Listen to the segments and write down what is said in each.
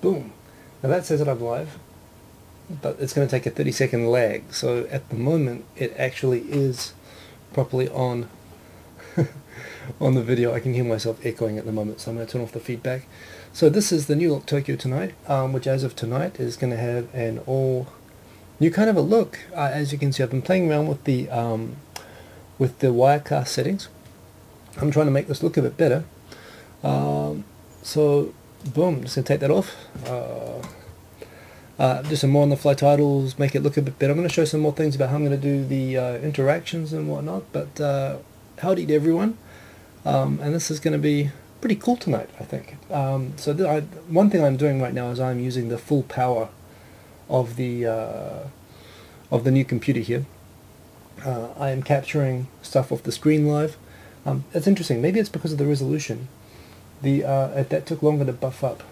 Boom. Now that says that I'm live, but it's going to take a 30-second lag. So at the moment, it actually is properly on on the video. I can hear myself echoing at the moment, so I'm going to turn off the feedback. So this is the new look Tokyo tonight, which as of tonight is going to have an all new kind of a look. As you can see, I've been playing around with the Wirecast settings. I'm trying to make this look a bit better. So boom, just going to take that off. Do some more on the fly titles, make it look a bit better. I'm going to show some more things about how I'm going to do the interactions and whatnot, but howdy to everyone. And this is going to be pretty cool tonight, I think. So one thing I'm doing right now is I'm using the full power of the new computer here. I am capturing stuff off the screen live. It's interesting. Maybe it's because of the resolution. That took longer to buff up.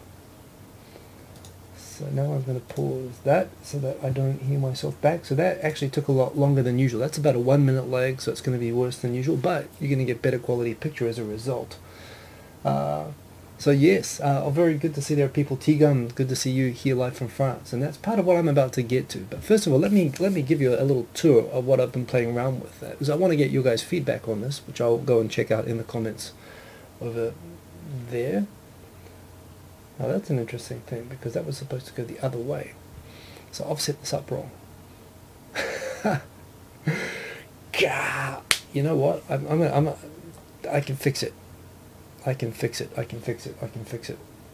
So now I'm going to pause that so that I don't hear myself back. So that actually took a lot longer than usual. That's about a 1 minute lag, so it's going to be worse than usual, but you're going to get better quality picture as a result. So yes, very good to see there are people. T-Gun, good to see you here live from France, and that's part of what I'm about to get to. But first of all, let me give you a little tour of what I've been playing around with, because I want to get you guys feedback on this, which I'll go and check out in the comments over there. Now that's an interesting thing, because that was supposed to go the other way. So I've set this up wrong. You know what? I can fix it. I can fix it.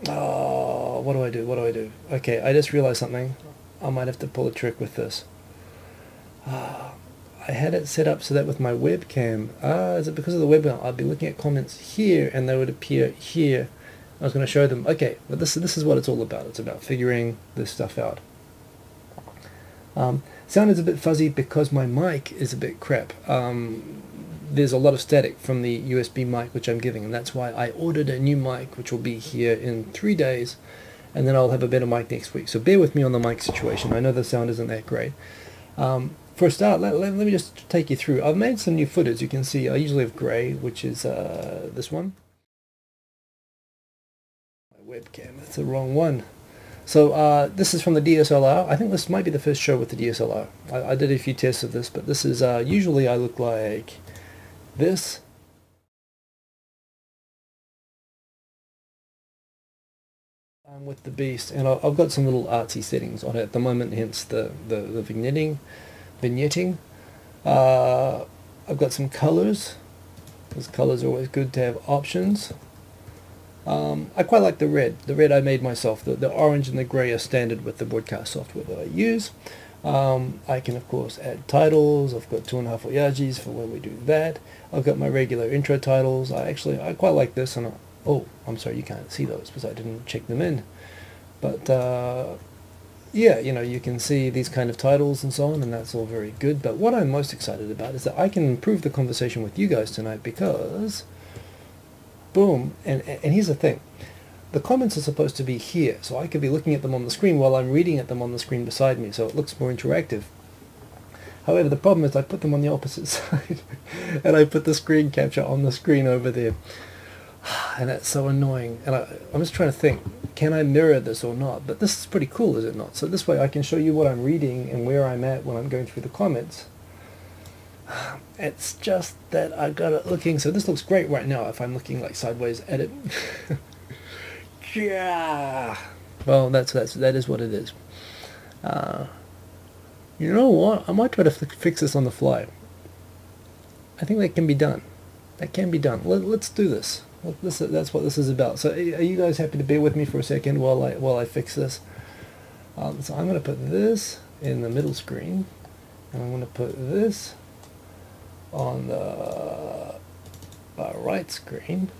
Oh, what do I do? Okay, I just realized something. I might have to pull a trick with this. I had it set up so that with my webcam, is it because of the webcam? I'd be looking at comments here and they would appear here. I was going to show them. Okay, but this is what it's all about. It's about figuring this stuff out. Sound is a bit fuzzy because my mic is a bit crap. There's a lot of static from the USB mic which I'm giving, and that's why I ordered a new mic which will be here in 3 days, and then I'll have a better mic next week. So bear with me on the mic situation. I know the sound isn't that great. For a start, let me just take you through. I've made some new footage. You can see I usually have grey, which is this one. My webcam, that's the wrong one. So this is from the DSLR. I think this might be the first show with the DSLR. I did a few tests of this, but this is usually I look like this. I'm with the beast, and I've got some little artsy settings on it at the moment, hence the vignetting. I've got some colors. Those colors are always good to have options. I quite like the red. The red I made myself. The orange and the grey are standard with the broadcast software that I use. I can of course add titles. I've got 2.5 Oyajis for when we do that. I've got my regular intro titles. I quite like this, and oh, I'm sorry you can't see those because I didn't check them in. But yeah, you know, you can see these kind of titles and so on, and that's all very good. But what I'm most excited about is that I can improve the conversation with you guys tonight, because boom, and here's the thing. The comments are supposed to be here, so I could be looking at them on the screen while I'm reading at them on the screen beside me, so it looks more interactive. However, the problem is I put them on the opposite side, and I put the screen capture on the screen over there. And that's so annoying. And I'm just trying to think, can I mirror this or not? But this is pretty cool, is it not? So this way I can show you what I'm reading and where I'm at when I'm going through the comments. It's just that I got it looking, so this looks great right now if I'm looking like sideways at it. Yeah. Well, that is what it is. You know what? I might try to fix this on the fly. I think that can be done. That can be done. Let's do this. That's what this is about. So, are you guys happy to bear with me for a second while I fix this? So I'm going to put this in the middle screen, and I'm going to put this on the right screen,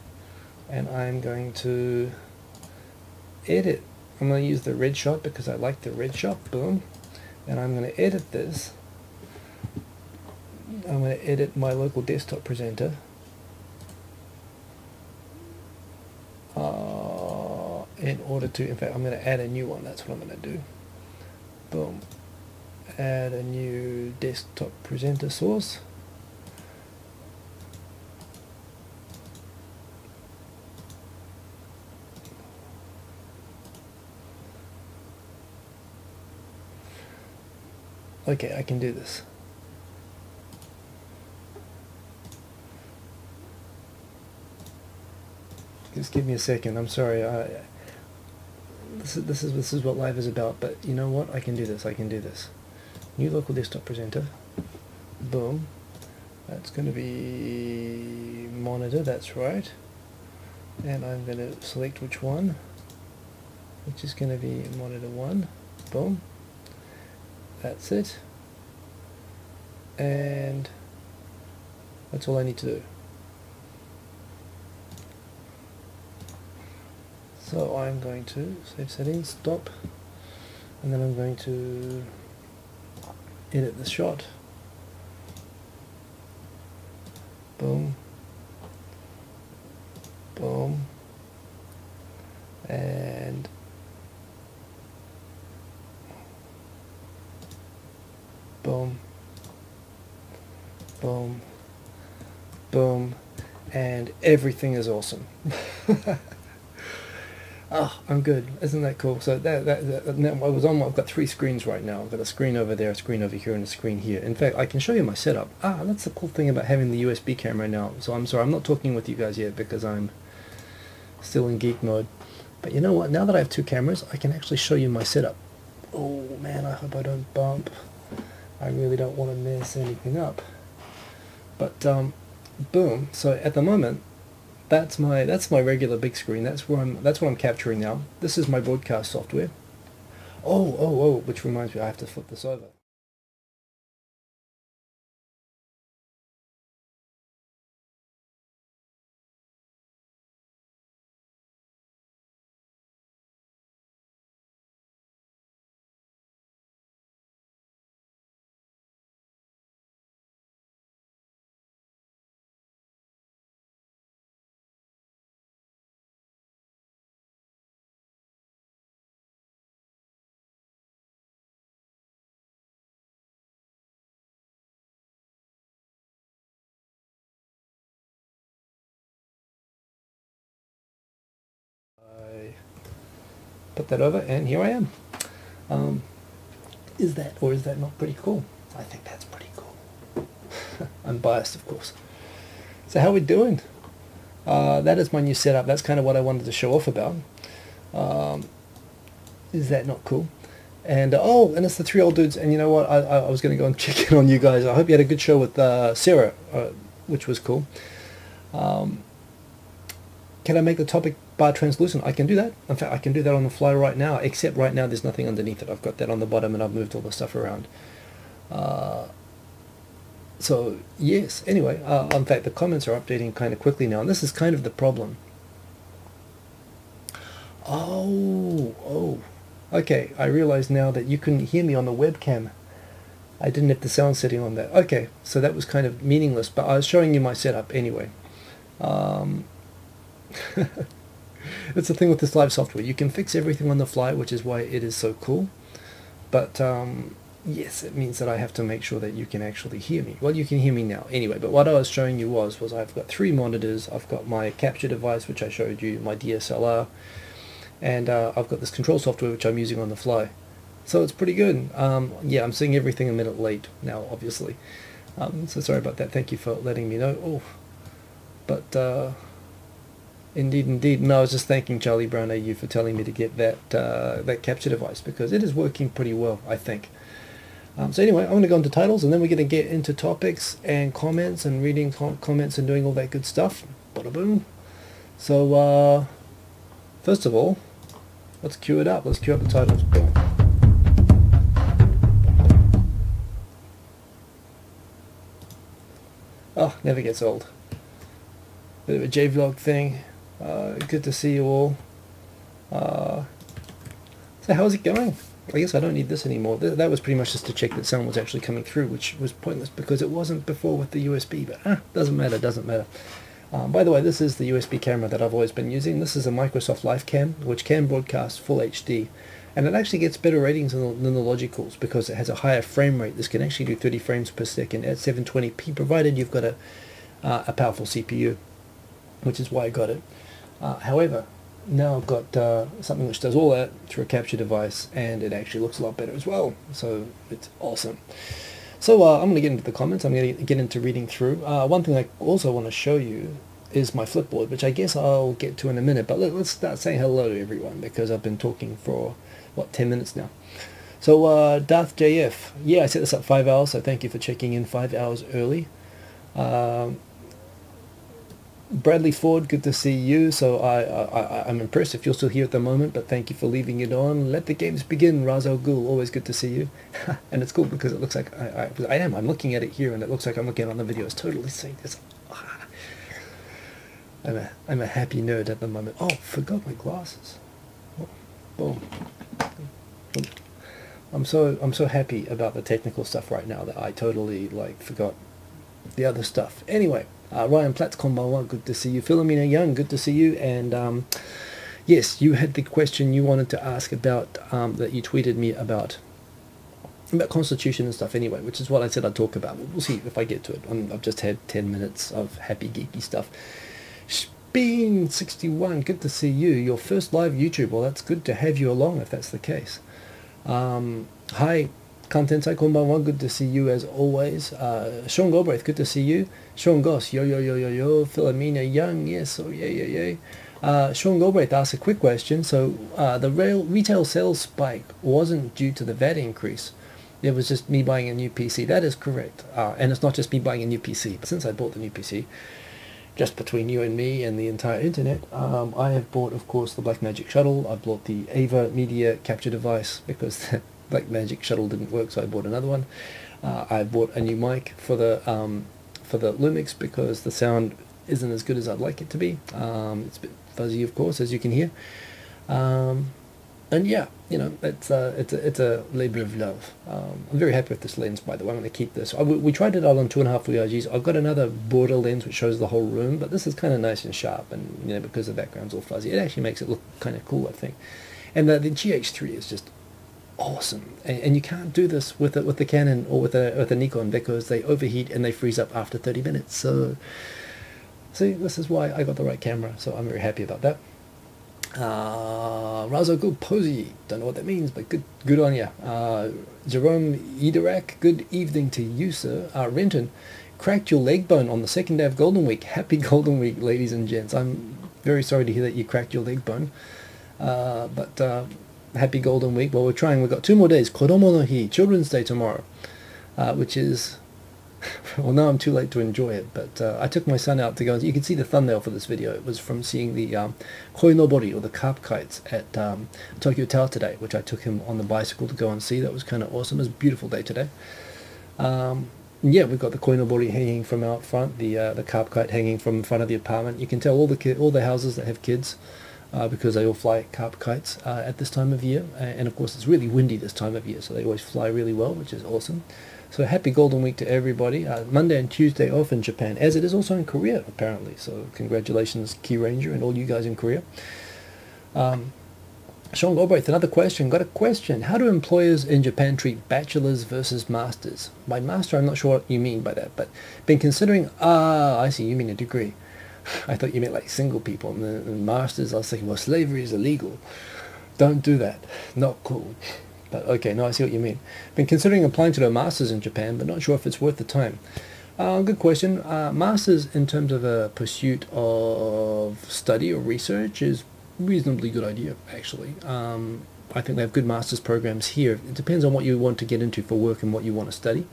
and I'm going to edit. I'm going to use the red shot because I like the red shot. Boom. And I'm going to edit this. I'm going to edit my local desktop presenter. In order to, in fact, I'm going to add a new one. That's what I'm going to do. Boom. Add a new desktop presenter source. Okay, I can do this. Just give me a second. I'm sorry. This is what live is about. But you know what? I can do this. I can do this. New local desktop presenter. Boom. That's going to be monitor. That's right. And I'm going to select which one. Which is going to be monitor 1. Boom. That's it. And that's all I need to do. So I'm going to save settings, stop, and then I'm going to edit the shot. Boom. Boom. And boom. Boom. Boom. And everything is awesome. Oh, I'm good. Isn't that cool? So I've got 3 screens right now. I've got a screen over there, a screen over here, and a screen here. In fact, I can show you my setup. That's the cool thing about having the USB camera now. So I'm sorry, I'm not talking with you guys yet because I'm still in geek mode. But you know what? Now that I have 2 cameras, I can actually show you my setup. Oh man, I hope I don't bump. I really don't want to mess anything up. But boom. So at the moment, that's my regular big screen. That's what I'm capturing now. This is my broadcast software. Oh, which reminds me, I have to flip this over. Put that over, and here I am. Is that or is that not pretty cool? I think that's pretty cool. I'm biased, of course. So how are we doing? That is my new setup. That's kind of what I wanted to show off about. Is that not cool? And and it's the 3 old dudes. And you know what? I was going to go and check in on you guys. I hope you had a good show with Sarah, which was cool. Can I make the topic bar translucent? I can do that. In fact, I can do that on the fly right now, except right now there's nothing underneath it. I've got that on the bottom and I've moved all the stuff around. So, yes. Anyway, in fact, the comments are updating kind of quickly now, and this is kind of the problem. Oh. Okay, I realize now that you couldn't hear me on the webcam. I didn't have the sound setting on that. Okay, so that was kind of meaningless, but I was showing you my setup anyway. It's the thing with this live software. You can fix everything on the fly, which is why it is so cool. But yes, it means that I have to make sure that you can actually hear me. Well, you can hear me now anyway, but what I was showing you was I've got 3 monitors. I've got my capture device, which I showed you, my DSLR, and I've got this control software which I'm using on the fly. So it's pretty good. Yeah, I'm seeing everything a minute late now, obviously. So sorry about that. Thank you for letting me know. But indeed. No, I was just thanking Charlie Brown AU for telling me to get that capture device, because it is working pretty well, I think. So anyway, I'm going to go into titles, and then we're going to get into topics and comments and reading comments and doing all that good stuff. Bada boom. So first of all, let's cue it up. Let's cue up the titles. Boom. Oh, never gets old. Bit of a J-vlog thing. Good to see you all. So how's it going? I guess I don't need this anymore. That was pretty much just to check that sound was actually coming through, which was pointless because it wasn't before with the USB, but doesn't matter. By the way, this is the USB camera that I've always been using. This is a Microsoft LifeCam, which can broadcast full HD, and it actually gets better ratings than the Logicals because it has a higher frame rate. This can actually do 30 frames per second at 720p, provided you've got a powerful CPU, which is why I got it. However, now I've got something which does all that through a capture device, and it actually looks a lot better as well. So it's awesome. So I'm going to get into the comments. I'm going to get into reading through. One thing I also want to show you is my Flipboard, which I guess I'll get to in a minute. But let's start saying hello to everyone, because I've been talking for, 10 minutes now. So Darth JF, yeah, I set this up 5 hours, so thank you for checking in 5 hours early. Bradley Ford, good to see you. So I'm impressed if you're still here at the moment, but thank you for leaving it on. Let the games begin. Razel Ghul, always good to see you. And it's cool because it looks like I'm looking at it here, and it looks like I'm looking on the video. It's totally seeing this. I'm a happy nerd at the moment. Oh, forgot my glasses. Oh, boom. I'm so happy about the technical stuff right now that I totally forgot the other stuff. Anyway, Ryan Platts, konbanwa, good to see you. Philomena Young, good to see you. And yes, you had the question you wanted to ask about that you tweeted me about Constitution and stuff anyway, which is what I said I'd talk about. We'll see if I get to it. I've just had 10 minutes of happy geeky stuff. Speen61, good to see you. Your first live YouTube. Well, that's good to have you along if that's the case. Hi, Kantensai, konbanwa, good to see you as always. Sean Galbraith, good to see you. Sean Goss, yo. Philomena Young, yes, oh yeah. Sean Galbraith asked a quick question. So the retail sales spike wasn't due to the VAT increase. It was just me buying a new PC. That is correct. And it's not just me buying a new PC. But since I bought the new PC, just between you and me and the entire internet, I have bought, of course, the Blackmagic Shuttle. I bought the Ava Media capture device because the Blackmagic Shuttle didn't work, so I bought another one. I bought a new mic for the Lumix because the sound isn't as good as I'd like it to be. It's a bit fuzzy, of course, as you can hear. And yeah, it's a labor of love. I'm very happy with this lens, by the way. I'm going to keep this. We tried it out on 2.5 Oyajis. I've got another broader lens which shows the whole room, but this is kind of nice and sharp, and because the background's all fuzzy, it actually makes it look kind of cool, I think. And the GH3 is just awesome, and you can't do this with the Canon or with a Nikon because they overheat and they freeze up after 30 minutes. So, see, this is why I got the right camera. So I'm very happy about that. Razo Good Posey, don't know what that means, but good on ya. Jerome Idarak, good evening to you, sir. Renton, cracked your leg bone on the second day of Golden Week. Happy Golden Week, ladies and gents. I'm very sorry to hear that you cracked your leg bone. But happy Golden Week. Well, we're trying. We've got 2 more days. Kodomo no Hi, Children's Day tomorrow, which is... Well, now I'm too late to enjoy it, but I took my son out to go. You can see the thumbnail for this video. It was from seeing the koinobori, or the carp kites, at Tokyo Tower today, which I took him on the bicycle to go and see. That was kind of awesome. It was a beautiful day today. Yeah, we've got the koinobori hanging from out front, the carp kite hanging from the front of the apartment. You can tell all the houses that have kids because they all fly carp kites at this time of year. And of course, it's really windy this time of year, so they always fly really well, which is awesome. So happy Golden Week to everybody. Monday and Tuesday off in Japan, as it is also in Korea, apparently. So congratulations, Key Ranger, and all you guys in Korea. Sean Galbraith, another question. Got a question. How do employers in Japan treat bachelors versus masters? By master, I'm not sure what you mean by that, but been considering... I see, you mean a degree. I thought you meant like single people. And masters, I was thinking, well, slavery is illegal. Don't do that. Not cool. But okay, no, I see what you mean. Been considering applying to do a master's in Japan, but not sure if it's worth the time. Good question. Master's in terms of a pursuit of study or research is a reasonably good idea, actually. I think they have good master's programs here. It depends on what you want to get into for work and what you want to study.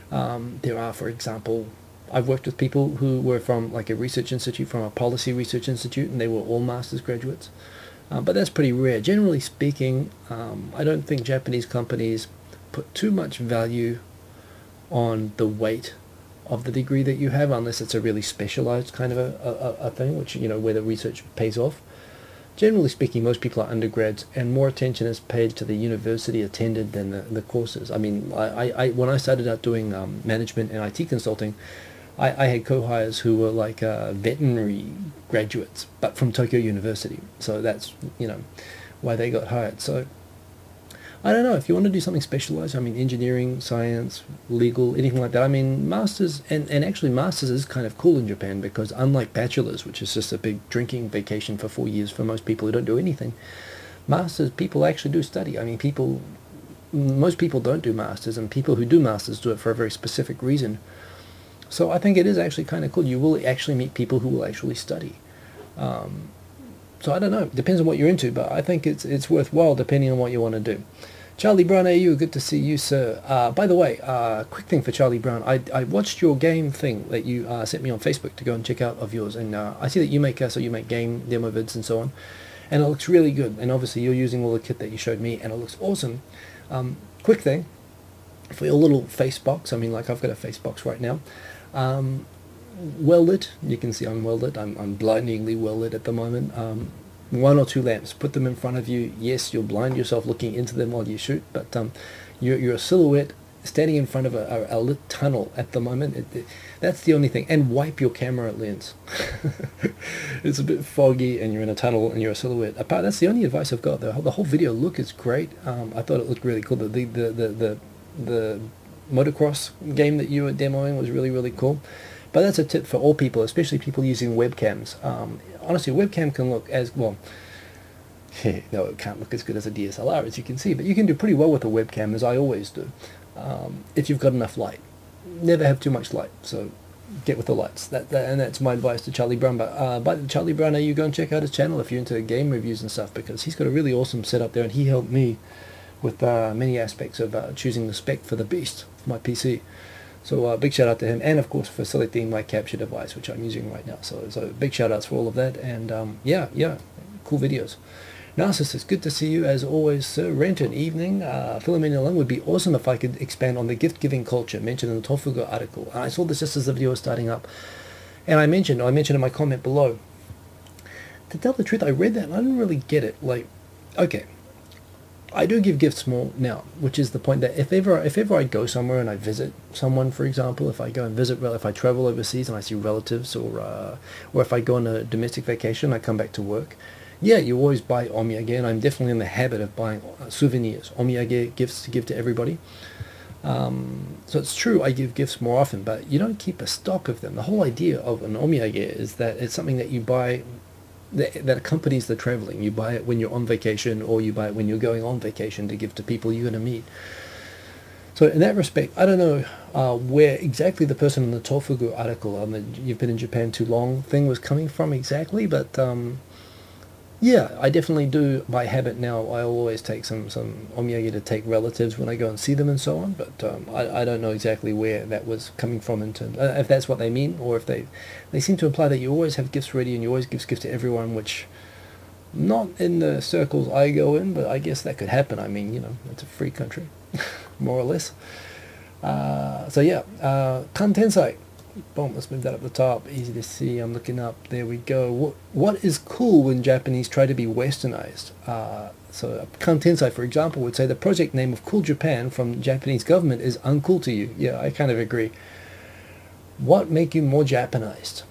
There are, for example, I've worked with people who were from like a research institute, from a policy research institute, and they were all master's graduates. But that's pretty rare. Generally speaking, I don't think Japanese companies put too much value on the weight of the degree that you have, unless it's a really specialized kind of a thing, which, where the research pays off. Generally speaking, most people are undergrads, and more attention is paid to the university attended than the courses. I mean, when I started out doing management and IT consulting, I had co-hires who were like veterinary graduates, but from Tokyo University. So that's, why they got hired. So I don't know, if you want to do something specialized, I mean, engineering, science, legal, anything like that. I mean, masters, and actually masters is kind of cool in Japan because unlike bachelors, which is just a big drinking vacation for 4 years for most people who don't do anything, masters, people actually do study. I mean, most people don't do masters, and people who do masters do it for a very specific reason. So I think it is actually kind of cool. You will actually meet people who will actually study. So I don't know. Depends on what you're into, but I think it's worthwhile depending on what you want to do. Charlie Brown AU, good to see you, sir. By the way, quick thing for Charlie Brown. I watched your game thing that you sent me on Facebook to go and check out of yours, and I see that you make game demo vids and so on, and it looks really good. And obviously you're using all the kit that you showed me, and it looks awesome. Quick thing for your little face box. I mean, like I've got a face box right now. Well lit. You can see I'm well lit. I'm blindingly well lit at the moment. 1 or 2 lamps. Put them in front of you. Yes, you'll blind yourself looking into them while you shoot, but you're a silhouette standing in front of a lit tunnel at the moment. That's the only thing. And wipe your camera lens. It's a bit foggy, and you're in a tunnel, and you're a silhouette. That's the only advice I've got. The whole video look is great. I thought it looked really cool. The motocross game that you were demoing was really, really cool. But that's a tip for all people, especially people using webcams. Honestly, a webcam can look as well. No, it can't look as good as a DSLR, as you can see, but you can do pretty well with a webcam, as I always do, if you've got enough light. Never have too much light, so get with the lights. And that's my advice to Charlie Brown. But by Charlie Brown, you go and check out his channel if you're into game reviews and stuff, because he's got a really awesome setup there, and he helped me with many aspects of choosing the spec for the beast for my PC. So big shout out to him, and of course for selecting my capture device, which I'm using right now. So big shout outs for all of that, and yeah, cool videos. Narcissus, good to see you as always, sir. Renton, evening. Philomena Long, would be awesome if I could expand on the gift-giving culture mentioned in the Tofuga article. I saw this just as the video was starting up, and I mentioned in my comment below. To tell the truth, I read that and I didn't really get it. Like, okay, I do give gifts more now, which is the point that if ever I go somewhere and I visit someone, for example, if I go and visit, if I travel overseas and I see relatives, or if I go on a domestic vacation, I come back to work. Yeah, you always buy omiyage, and I'm definitely in the habit of buying souvenirs, omiyage gifts to give to everybody. So it's true, I give gifts more often, but you don't keep a stock of them. The whole idea of an omiyage is that it's something that you buy that accompanies the traveling. You buy it when you're on vacation, or you buy it when you're going on vacation to give to people you're going to meet. So in that respect, I don't know where exactly the person in the Tofugu article on the "You've been in Japan too long" thing was coming from exactly, but yeah, I definitely do by habit now. I always take some omiyage to take relatives when I go and see them and so on, but I don't know exactly where that was coming from in terms, if that's what they mean, or if they seem to imply that you always have gifts ready and you always give gifts to everyone, which not in the circles I go in, but I guess that could happen. I mean, you know, it's a free country, more or less. So yeah, Kantensai. Boom, let's move that up the top. Easy to see. I'm looking up. There we go. What is cool when Japanese try to be westernized? So Kantensai, for example, would say the project name of Cool Japan from the Japanese government is uncool to you. Yeah, I kind of agree. What make you more Japanized?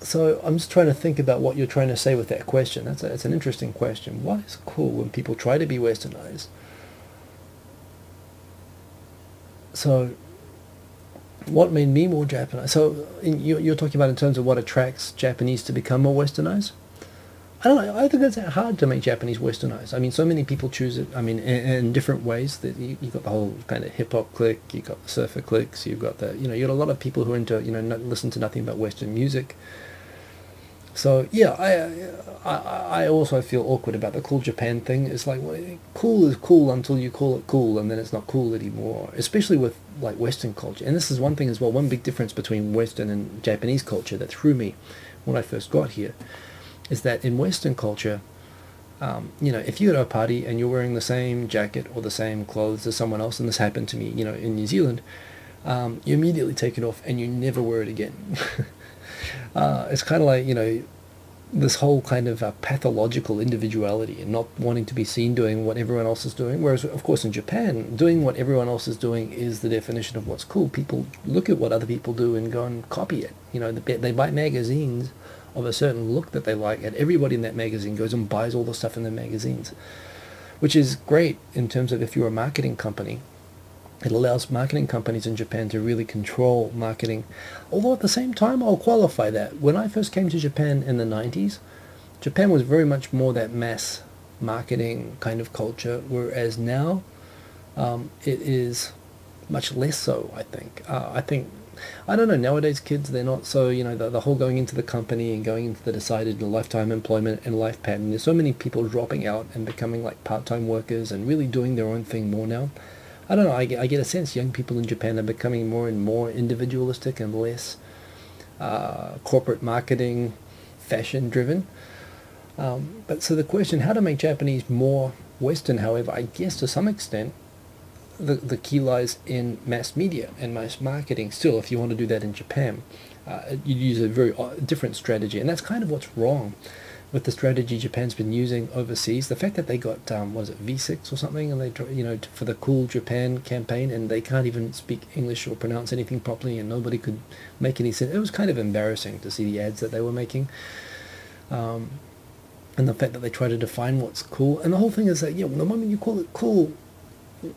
So I'm just trying to think about what you're trying to say with that question. That's an interesting question. What is cool when people try to be westernized? So what made me more Japanese? So you're talking about in terms of what attracts Japanese to become more westernized? I don't know. I think it's hard to make Japanese westernized. I mean, so many people choose it. I mean, in different ways. That you've got the whole kind of hip hop clique. You've got the surfer cliques. You've got the, you got a lot of people who are into, listen to nothing but Western music. So yeah, I also feel awkward about the Cool Japan thing. It's like, well, cool is cool until you call it cool, and then it's not cool anymore. Especially with like Western culture. And this is one thing as well. One big difference between Western and Japanese culture that threw me when I first got here is that in Western culture, if you go to a party and you're wearing the same jacket or the same clothes as someone else, and this happened to me, in New Zealand, you immediately take it off and you never wear it again. It's kind of like, this whole kind of pathological individuality and not wanting to be seen doing what everyone else is doing. Whereas, of course, in Japan, doing what everyone else is doing is the definition of what's cool. People look at what other people do and go and copy it. They buy magazines of a certain look that they like, and everybody in that magazine goes and buys all the stuff in the magazines, which is great in terms of if you're a marketing company. It allows marketing companies in Japan to really control marketing. Although at the same time, I'll qualify that. When I first came to Japan in the 90s, Japan was very much more that mass marketing kind of culture, whereas now it is much less so, I think. I don't know, nowadays kids, they're not so, the whole going into the company and going into the decided lifetime employment and life pattern. There's so many people dropping out and becoming like part-time workers and really doing their own thing more now. I don't know, I get a sense young people in Japan are becoming more and more individualistic and less corporate marketing, fashion driven. But so the question, how to make Japanese more Western, however, I guess to some extent, the key lies in mass media and mass marketing. Still, if you want to do that in Japan, you use a very different strategy, and that's kind of what's wrong with the strategy Japan's been using overseas. The fact that they got was it V6 or something, and they for the Cool Japan campaign, and they can't even speak English or pronounce anything properly, and nobody could make any sense. It was kind of embarrassing to see the ads that they were making. And the fact that they try to define what's cool, and the whole thing is that the moment you call it cool,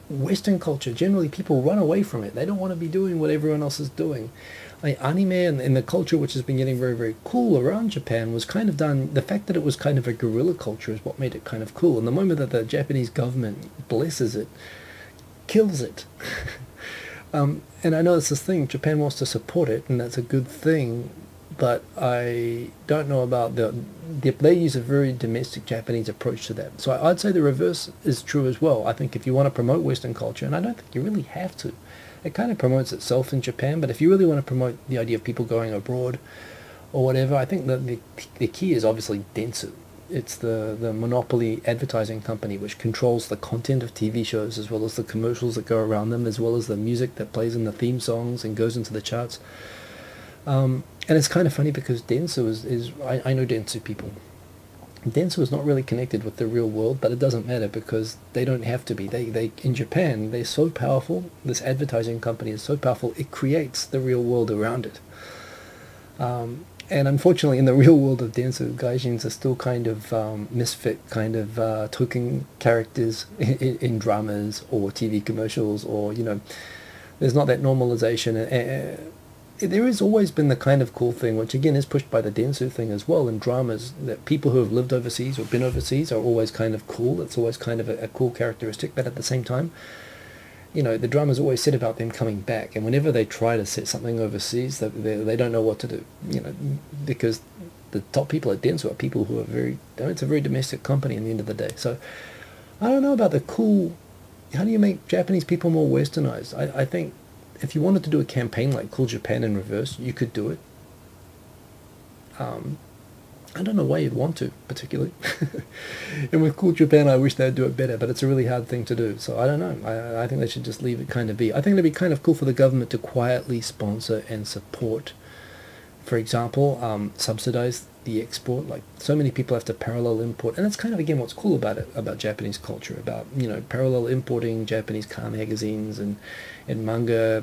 Western culture, generally people run away from it. They don't want to be doing what everyone else is doing. Anime and the culture, which has been getting very, very cool around Japan, was kind of done. The fact that it was kind of a guerrilla culture is what made it kind of cool. And the moment that the Japanese government blesses it, kills it. And I know it's this thing, Japan wants to support it, and that's a good thing. But I don't know about they use a very domestic Japanese approach to that. So I'd say the reverse is true as well. I think if you want to promote Western culture, and I don't think you really have to, it kind of promotes itself in Japan, but if you really want to promote the idea of people going abroad or whatever, I think that the key is obviously Dentsu. It's the monopoly advertising company which controls the content of TV shows as well as the commercials that go around them, as well as the music that plays in the theme songs and goes into the charts. And it's kind of funny because Dentsu is I know Dentsu people. Dentsu is not really connected with the real world, but it doesn't matter because they don't have to be. They in Japan, they're so powerful. This advertising company is so powerful, it creates the real world around it. And unfortunately, in the real world of Dentsu, gaijins are still kind of misfit, kind of token characters in dramas or TV commercials, or there's not that normalization. There has always been the kind of cool thing, which again is pushed by the Dentsu thing as well in dramas, that people who have lived overseas or been overseas are always kind of cool. It's always kind of a cool characteristic, but at the same time, the drama's always said about them coming back, and whenever they try to set something overseas, they don't know what to do, because the top people at Dentsu are people who are it's a very domestic company in the end of the day. So I don't know about the cool, how do you make Japanese people more westernized? I think if you wanted to do a campaign like Cool Japan in reverse, you could do it. I don't know why you'd want to, particularly. And with Cool Japan, I wish they'd do it better, but it's a really hard thing to do. So I don't know. I think they should just leave it kind of be. I think it'd be kind of cool for the government to quietly sponsor and support, for example, subsidize the export. Like, so many people have to parallel import, and that's kind of, again, what's cool about it, about Japanese culture, about, parallel importing Japanese car magazines and manga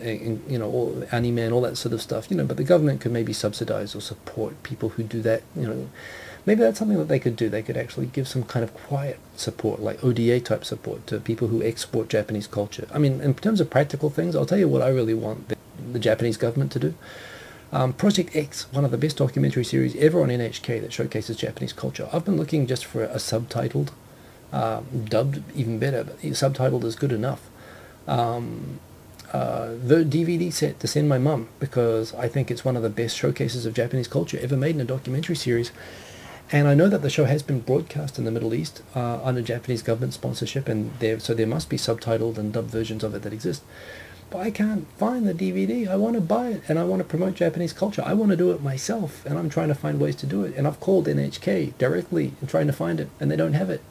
and all anime and all that sort of stuff, but the government could maybe subsidize or support people who do that. Maybe that's something that they could do. They could actually give some kind of quiet support, like ODA type support, to people who export Japanese culture. I mean, in terms of practical things, I'll tell you what I really want the Japanese government to do. Project X, one of the best documentary series ever on NHK that showcases Japanese culture. I've been looking just for a subtitled, dubbed even better, but subtitled is good enough. The DVD set to send my mum, because I think it's one of the best showcases of Japanese culture ever made in a documentary series. And I know that the show has been broadcast in the Middle East under Japanese government sponsorship, and so there must be subtitled and dubbed versions of it that exist. But I can't find the DVD. I want to buy it, and I want to promote Japanese culture. I want to do it myself, and I'm trying to find ways to do it. And I've called NHK directly and trying to find it, and they don't have it.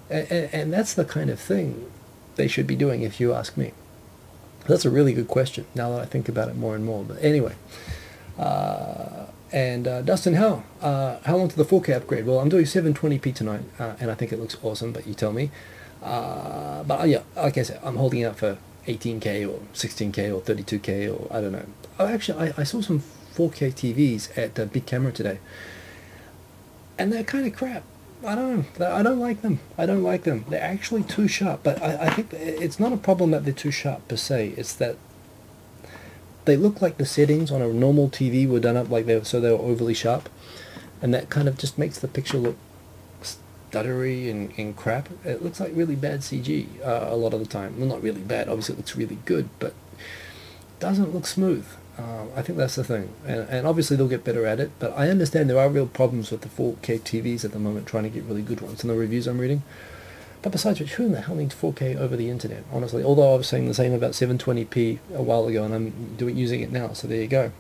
And that's the kind of thing they should be doing, if you ask me. That's a really good question, now that I think about it more and more. But anyway, Dustin, how long to the 4K upgrade? Well, I'm doing 720p tonight, and I think it looks awesome, but you tell me. But yeah, like I said, I'm holding out for 18K or 16K or 32K, or I don't know. Oh, actually, I saw some 4K TVs at Big Camera today, and they're kind of crap. I don't like them. I don't like them. They're actually too sharp. But I think it's not a problem that they're too sharp per se. It's that they look like the settings on a normal TV were done up like they were overly sharp, and that kind of just makes the picture look stuttery and crap. It looks like really bad CG a lot of the time. Well, not really bad. Obviously, it looks really good, but it doesn't look smooth. I think that's the thing, and obviously they'll get better at it, but I understand there are real problems with the 4K TVs at the moment, trying to get really good ones in the reviews I'm reading. But besides which, who in the hell needs 4K over the internet, honestly? Although I was saying the same about 720p a while ago, and I'm using it now, so there you go.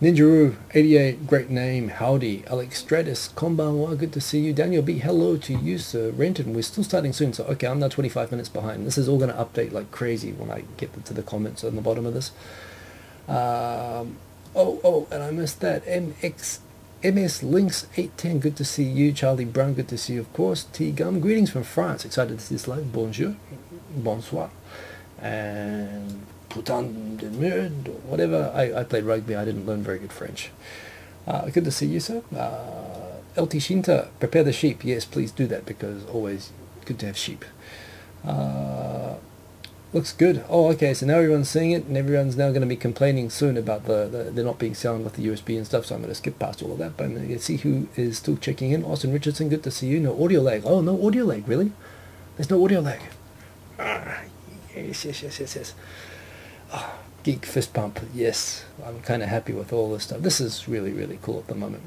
Ninjaru 88, great name, howdy. Alex Stratus, konbanwa, good to see you. Daniel B, hello to you, sir. Renton, we're still starting soon, so okay, I'm now 25 minutes behind. This is all going to update like crazy when I get to the comments on the bottom of this. And I missed that. MS Links 810, good to see you. Charlie Brown, good to see you, of course. T Gum, greetings from France. Excited to see this live. Bonjour, bonsoir, and putain de merde, whatever. I played rugby. I didn't learn very good French. Good to see you, sir. LT Shinta, prepare the sheep. Yes, please do that, because always good to have sheep. Looks good. Oh, okay, so now everyone's seeing it, and everyone's now going to be complaining soon about they're not being sound with the USB and stuff, so I'm going to skip past all of that, but I'm going to see who is still checking in. Austin Richardson, good to see you. No audio lag. Oh, no audio lag, really? There's no audio lag. Yes. Oh, geek fist pump, yes. I'm kind of happy with all this stuff. This is really, really cool at the moment.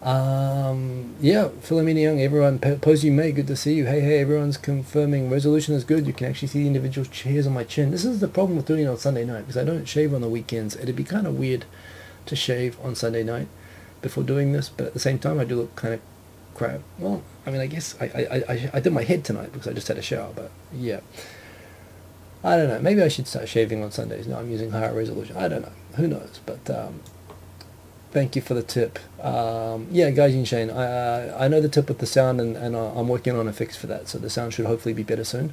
Yeah, Philomena Young, everyone, pose you may, good to see you. Hey, everyone's confirming resolution is good. You can actually see the individual hairs on my chin. This is the problem with doing it on Sunday night, because I don't shave on the weekends. It'd be kind of weird to shave on Sunday night before doing this, but at the same time I do look kind of crap. Well, I mean, I guess I did my head tonight because I just had a shower, but yeah, I don't know, maybe I should start shaving on Sundays. Now I'm using higher resolution. I don't know, who knows, but thank you for the tip. Yeah, Gaijin Shane, I know the tip with the sound, and I'm working on a fix for that, so the sound should hopefully be better soon.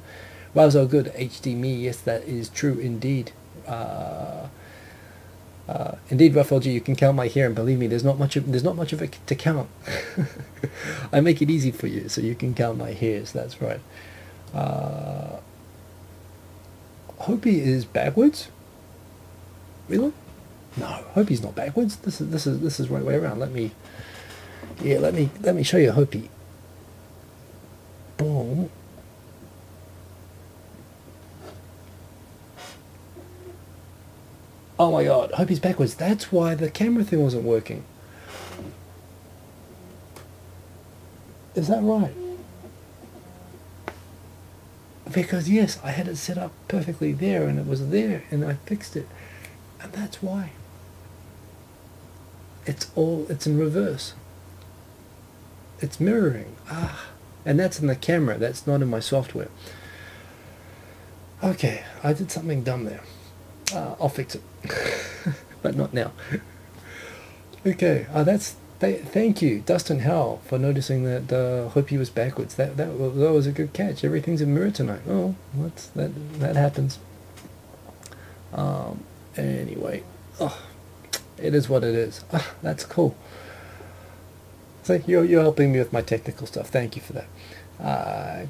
Razo, good. HD me, yes, that is true indeed. Indeed, Rough LG, you can count my hair, and believe me, there's not much of it to count. I make it easy for you, so you can count my hairs. That's right. Hopi is backwards. Really? No, Hopi's not backwards. This is right way around. Let me show you Hopi. Boom. Oh my god, Hopi's backwards. That's why the camera thing wasn't working. Is that right? Because yes, I had it set up perfectly there, and it was there, and I fixed it, and that's why. It's in reverse. It's mirroring. And that's in the camera. That's not in my software. Okay, I did something dumb there. I'll fix it, but not now. Okay, thank you, Dustin Howell, for noticing that Hopi was backwards. That was a good catch. Everything's in mirror tonight. Oh, that happens. Anyway, it is what it is. That's cool. So you're helping me with my technical stuff. Thank you for that.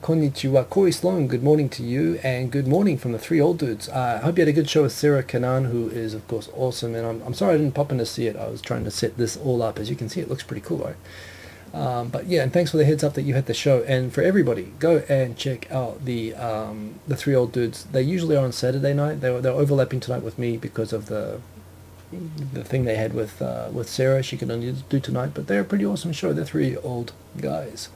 Konnichiwa, Corey Sloan, good morning to you, and good morning from the three old dudes. I hope you had a good show with Sarah Kanan, who is of course awesome, and I'm sorry I didn't pop in to see it. I was trying to set this all up. As you can see, it looks pretty cool, right? But yeah, and thanks for the heads up that you had the show. And for everybody, go and check out the three old dudes. They usually are on Saturday night. They're overlapping tonight with me because of the thing they had with Sarah. She could only do tonight, but they're a pretty awesome show. They're three old guys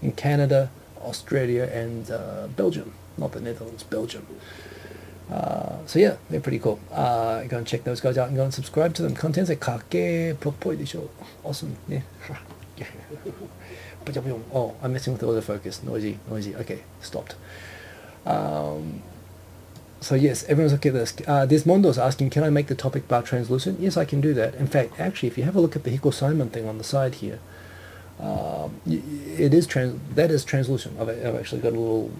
in Canada, Australia, and Belgium. Not the Netherlands, Belgium. So yeah, they're pretty cool. Go and check those guys out and go and subscribe to them. Contents at kake propoi de show. Awesome. Yeah. Oh, I'm messing with the autofocus. Noisy. Okay, stopped. So yes, everyone's okay with this. Desmondo's asking, can I make the topic bar translucent? Yes, I can do that. In fact, actually, if you have a look at the Hikosaemon thing on the side here, that is translucent. I've actually got a little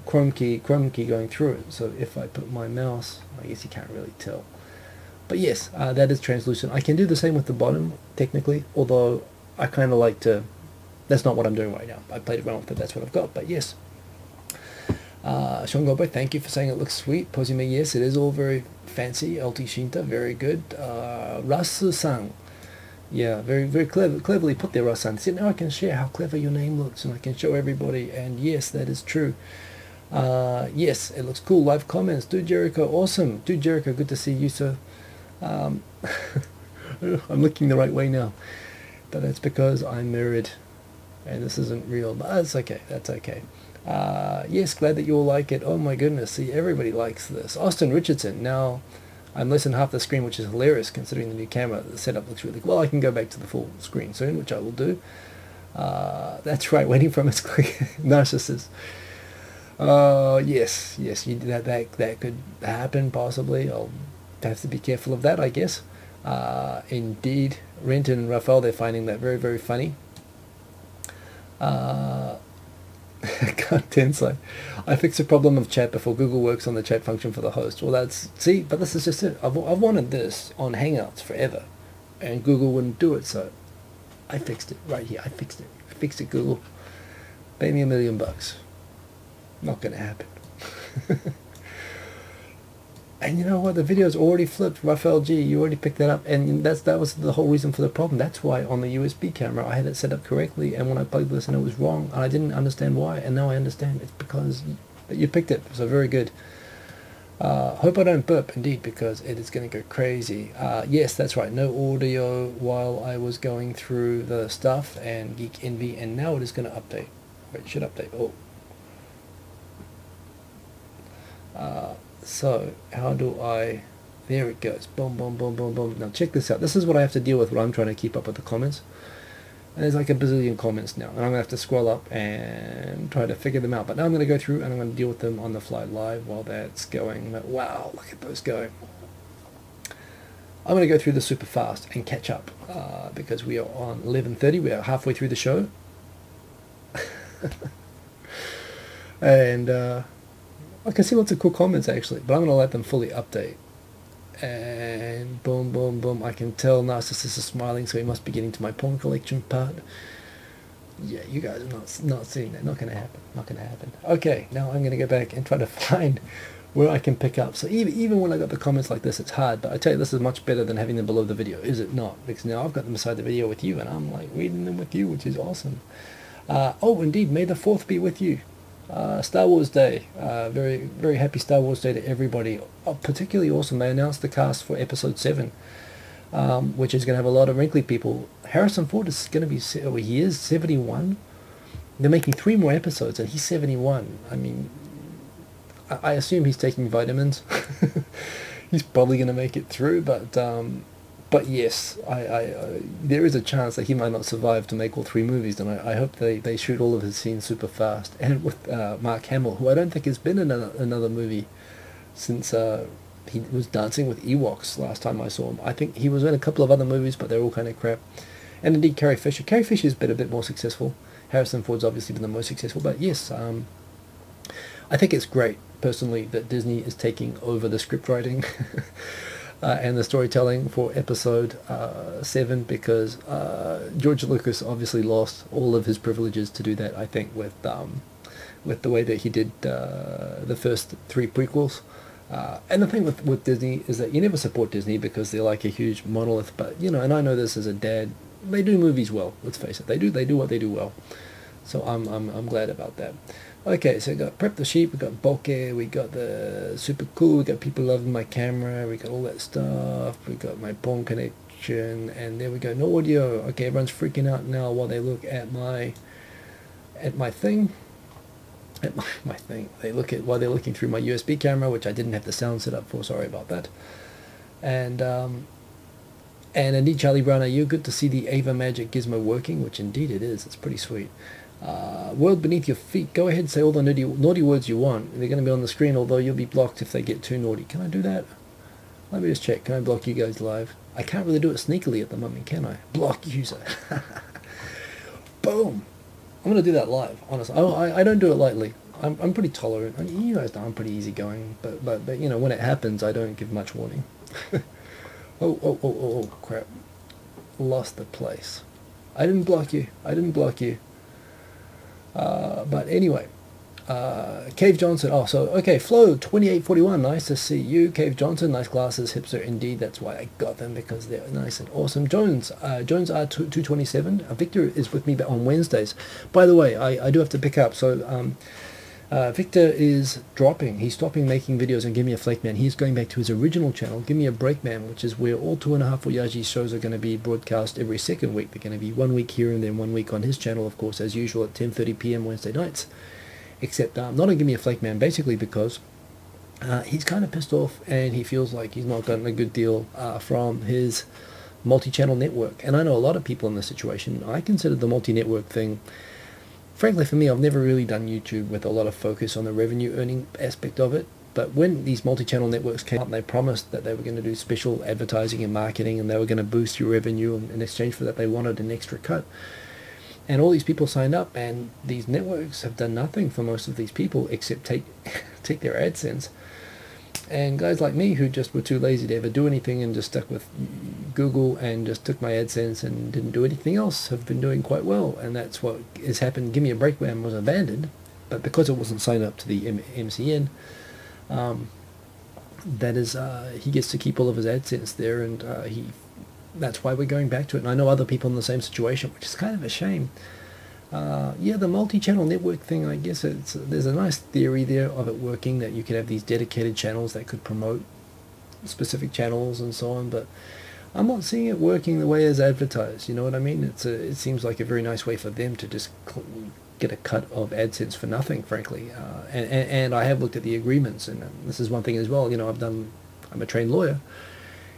chrome key going through it. So if I put my mouse, I guess you can't really tell, But yes, that is translucent. I can do the same with the bottom, technically, although I kind of like to... That's not what I'm doing right now. I played around with it, that's what I've got, but yes. Sean Goldberg, thank you for saying it looks sweet. Posime, yes, it is all very fancy. LT Shinta, very good. Rasu-san, yeah, very, very cleverly put there, Rasu-san. See, now I can share how clever your name looks, and I can show everybody, and yes, that is true. Yes, it looks cool. Live comments. Dude Jericho, awesome. Dude Jericho, good to see you, sir. I'm looking the right way now, but that's because I'm mirrored, and this isn't real, but that's okay. That's okay. Yes, glad that you all like it. Oh my goodness, see, everybody likes this. Austin Richardson, now I'm less than half the screen, which is hilarious considering the new camera. The setup looks really well. I can go back to the full screen soon, which I will do. That's right, waiting for Miss Click. Narcissist. Yes, that could happen possibly. I'll have to be careful of that, I guess. Indeed, Renton and Raphael, they're finding that very, very funny. Content side. I fixed the problem of chat before Google works on the chat function for the host. Well, that's... See, but this is just it. I've wanted this on Hangouts forever, and Google wouldn't do it, so I fixed it right here. I fixed it. I fixed it, Google. Pay me $1 million. Not gonna happen. And you know what? The video's already flipped. Raphael G, you already picked that up, and that was the whole reason for the problem. That's why on the USB camera I had it set up correctly, and when I plugged this in, it was wrong, and I didn't understand why, and now I understand. It's because you picked it, so very good. Hope I don't burp, indeed, because it is going to go crazy. Yes, that's right. No audio while I was going through the stuff and Geek Envy, and now it is going to update. Wait, it should update. Oh. So how do I... There it goes. Boom, boom, boom, boom, boom. Now check this out. This is what I have to deal with when I'm trying to keep up with the comments. And there's like a bazillion comments now, and I'm going to have to scroll up and try to figure them out. But now I'm going to go through and I'm going to deal with them on the fly live while that's going. But wow, look at those go. I'm going to go through this super fast and catch up because we are on 11:30. We are halfway through the show. And I can see lots of cool comments actually, but I'm going to let them fully update. And boom, boom, boom. I can tell Narcissus is smiling, so he must be getting to my porn collection part. Yeah, you guys are not seeing that. Not going to happen. Not going to happen. Okay, now I'm going to go back and try to find where I can pick up. So even when I got the comments like this, it's hard. But I tell you, this is much better than having them below the video, is it not? Because now I've got them beside the video with you, and I'm like reading them with you, which is awesome. Oh, indeed, may the 4th be with you. Star Wars Day. Very, very happy Star Wars Day to everybody. Particularly awesome. They announced the cast for Episode 7, which is going to have a lot of wrinkly people. Harrison Ford is going to be... Oh, he is 71. They're making 3 more episodes, and he's 71. I mean, I assume he's taking vitamins. He's probably going to make it through, but yes, there is a chance that he might not survive to make all 3 movies, and I hope they shoot all of his scenes super fast. And with Mark Hamill, who I don't think has been in another movie since he was dancing with Ewoks last time I saw him. I think he was in a couple of other movies, but they're all kind of crap. And indeed, Carrie Fisher. Carrie Fisher's been a bit more successful. Harrison Ford's obviously been the most successful, but yes, I think it's great, personally, that Disney is taking over the script writing and the storytelling for Episode 7, because George Lucas obviously lost all of his privileges to do that, I think, with the way that he did the first 3 prequels. And the thing with Disney is that you never support Disney because they're like a huge monolith, but, you know, and I know this as a dad, they do movies well, let's face it. They do what they do well. So I'm glad about that. Okay, so we got Prep the Sheep, we got Bokeh, we got the Super Cool, we got People Loving My Camera, we got all that stuff, we got my porn connection, and there we go, no audio. Okay, everyone's freaking out now while they look at my thing. My thing. While they're looking through my USB camera, which I didn't have the sound set up for, sorry about that. And indeed, Charlie Brown, are you good to see the Ava Magic Gizmo working? Which indeed it is, it's pretty sweet. World beneath your feet. Go ahead and say all the naughty words you want. They're going to be on the screen, although you'll be blocked if they get too naughty. Can I do that? Let me just check. Can I block you guys live? I can't really do it sneakily at the moment, can I? Block user. Boom. I'm going to do that live, honestly. I don't do it lightly. I'm pretty tolerant. You guys know I'm pretty easygoing, but you know, when it happens, I don't give much warning. Oh, crap. Lost the place. I didn't block you. But anyway, Cave Johnson. Oh, so, okay, Flo, 2841. Nice to see you. Cave Johnson, nice glasses. Hipster indeed. That's why I got them, because they're nice and awesome. Jones R227. Victor is with me on Wednesdays. By the way, I do have to pick up. So, Victor is dropping. He's stopping making videos on Give Me a Flake Man. He's going back to his original channel, Give Me a Break Man, which is where all 2.5 Oyajis shows are going to be broadcast every second week. They're going to be 1 week here and then 1 week on his channel, of course, as usual at 10:30 p.m. Wednesday nights. Except not on Give Me a Flake Man, basically because he's kind of pissed off and he feels like he's not gotten a good deal from his multi-channel network. And I know a lot of people in this situation. I consider the multi-network thing, frankly, for me, I've never really done YouTube with a lot of focus on the revenue earning aspect of it. But when these multi-channel networks came out and they promised that they were going to do special advertising and marketing and they were going to boost your revenue, and in exchange for that they wanted an extra cut. And all these people signed up, and these networks have done nothing for most of these people except take their AdSense. And guys like me who just were too lazy to ever do anything and just stuck with Google and just took my AdSense and didn't do anything else have been doing quite well. And that's what has happened. Give Me a Break Man was abandoned, but because it wasn't signed up to the MCN, that is, he gets to keep all of his AdSense there, and that's why we're going back to it. And I know other people in the same situation, which is kind of a shame. Yeah, the multi-channel network thing, I guess there's a nice theory there of it working, that you could have these dedicated channels that could promote specific channels and so on, but I'm not seeing it working the way as advertised, you know what I mean? It seems like a very nice way for them to just get a cut of AdSense for nothing, frankly. And I have looked at the agreements, and this is one thing as well, you know, I'm a trained lawyer,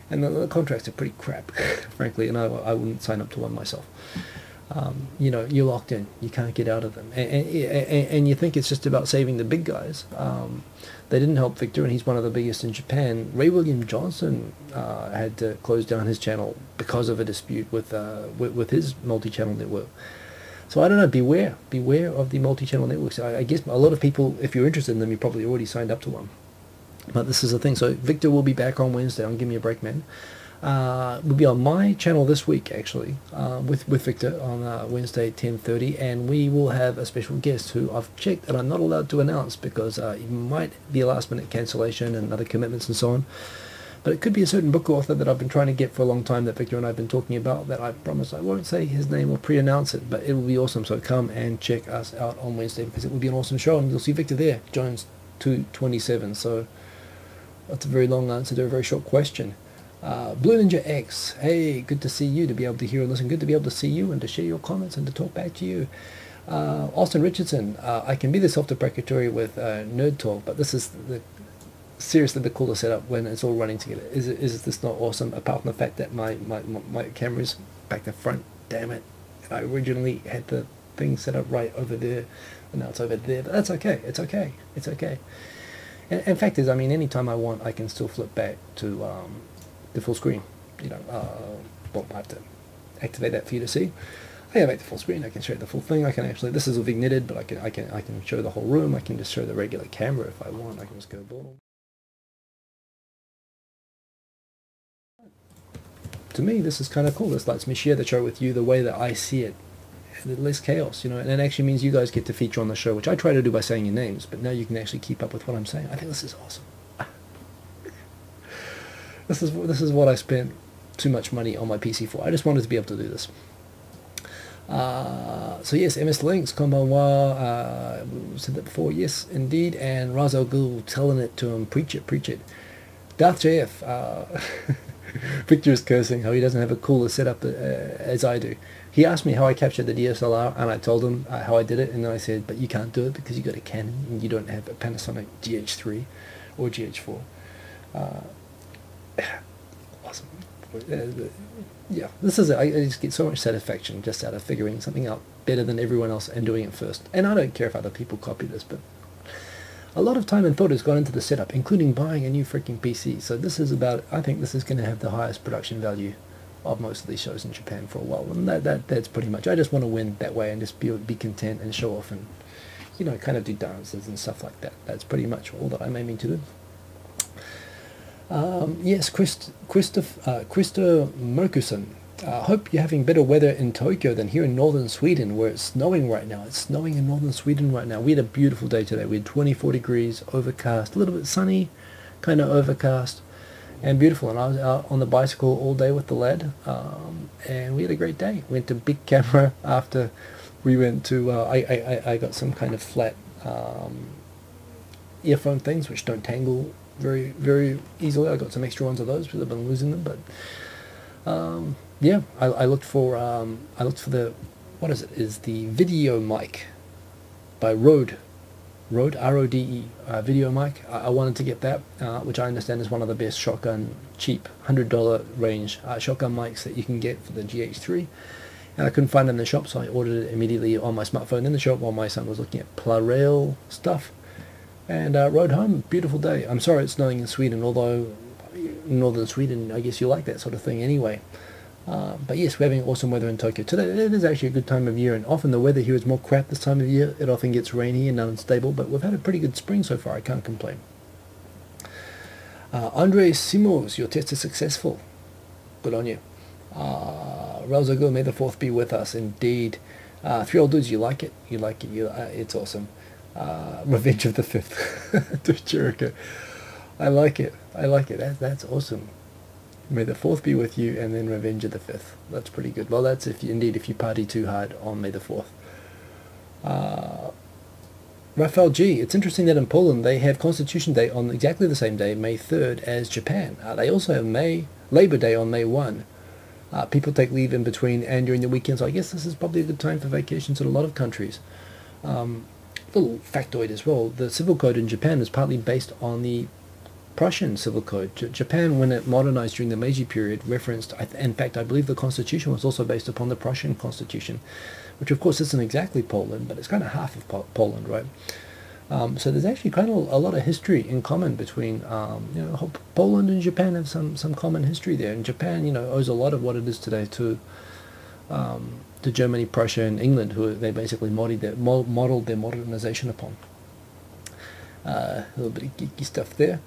and the contracts are pretty crap, frankly, and I wouldn't sign up to one myself. You know, you're locked in. You can't get out of them. And you think it's just about saving the big guys. They didn't help Victor, and he's one of the biggest in Japan. Ray William Johnson had to close down his channel because of a dispute with his multi-channel network. So I don't know, beware of the multi-channel networks. I guess a lot of people, if you're interested in them, you probably already signed up to one. But this is the thing. So Victor will be back on Wednesday on Give Me a Break Man. We'll be on my channel this week, actually, with Victor on Wednesday at 10:30, and we will have a special guest who I've checked and I'm not allowed to announce because it might be a last-minute cancellation and other commitments and so on. But it could be a certain book author that I've been trying to get for a long time that Victor and I have been talking about, that I promise I won't say his name or pre-announce it, but it will be awesome. So come and check us out on Wednesday because it will be an awesome show, and you'll see Victor there, Jones 227. So that's a very long answer to a very short question. Blue Ninja X, hey, good to see you, to be able to hear and listen. Good to be able to see you and to share your comments and to talk back to you. Austin Richardson, I can be the self-deprecatory with Nerd Talk, but this is seriously the coolest setup when it's all running together. Is this not awesome? Apart from the fact that my camera's back to front, damn it. I originally had the thing set up right over there, and now it's over there, but that's okay. It's okay. It's okay. And fact is, I mean, anytime I want, I can still flip back to the full screen. You know, well, I have to activate that for you to see. I have the full screen. I can show you the full thing. I can actually, this is vignetted, but I can show the whole room. I can just show the regular camera if I want. I can just go boom. To me, this is kind of cool. This lets me share the show with you the way that I see it. Less chaos, you know, and it actually means you guys get to feature on the show, which I try to do by saying your names, but now you can actually keep up with what I'm saying. I think this is awesome. This is what I spent too much money on my PC for. I just wanted to be able to do this. So yes, MS Links, konbanwa, said that before, yes, indeed, and Razo Gul telling it to him, preach it. Darth JF, Victor is cursing how he doesn't have a cooler setup as I do. He asked me how I captured the DSLR, and I told him how I did it, and then I said, but you can't do it because you got a Canon and you don't have a Panasonic GH3 or GH4. Awesome. Yeah, this is it. I just get so much satisfaction just out of figuring something out better than everyone else and doing it first. And I don't care if other people copy this, but a lot of time and thought has gone into the setup, including buying a new freaking PC. So this is about, I think this is going to have the highest production value of most of these shows in Japan for a while. And that's pretty much, I just want to win that way and just be content and show off and, you know, kind of do dances and stuff like that. That's pretty much all that I'm aiming to do. Yes, Krista Mokusan. Hope you're having better weather in Tokyo than here in northern Sweden, where it's snowing right now. It's snowing in northern Sweden right now. We had a beautiful day today. We had 24 degrees, overcast, a little bit sunny, kind of overcast, and beautiful. And I was out on the bicycle all day with the lad, and we had a great day. Went to Big Camera after we went to, I got some kind of flat earphone things which don't tangle very, very easily. I got some extra ones of those because I've been losing them, but yeah, I looked for the, what is it? Is the video mic by Rode, R-O-D-E, video mic. I wanted to get that, which I understand is one of the best shotgun, cheap, $100 range shotgun mics that you can get for the GH3. And I couldn't find it in the shop, so I ordered it immediately on my smartphone in the shop while my son was looking at Plarail stuff. And rode home. Beautiful day. I'm sorry it's snowing in Sweden, although northern Sweden, I guess you like that sort of thing anyway. But yes, we're having awesome weather in Tokyo. Today it is actually a good time of year, and often the weather here is more crap this time of year. It often gets rainy and unstable, but we've had a pretty good spring so far. I can't complain. Andre Simos, your test is successful. Good on you. Rosago, may the 4th be with us. Indeed. 3 old dudes, you like it? You like it? It's awesome. Revenge of the 5th to Jericho. I like it. That's awesome. May the 4th be with you, and then Revenge of the 5th. That's pretty good. Well, that's if you party too hard on May the 4th. Raphael G. It's interesting that in Poland they have Constitution Day on exactly the same day, May 3rd, as Japan. They also have Labor Day on May 1. People take leave in between and during the weekend, so I guess this is probably a good time for vacations in a lot of countries. Little factoid as well, the civil code in Japan is partly based on the Prussian civil code. Japan, when it modernized during the Meiji period, referenced, in fact, I believe the constitution was also based upon the Prussian constitution, which of course isn't exactly Poland, but it's kind of half of Poland, right? So there's actually kind of a lot of history in common between, Poland and Japan have some common history there. And Japan, owes a lot of what it is today to Germany, Prussia, and England, who they basically modeled their modernization upon. A little bit of geeky stuff there.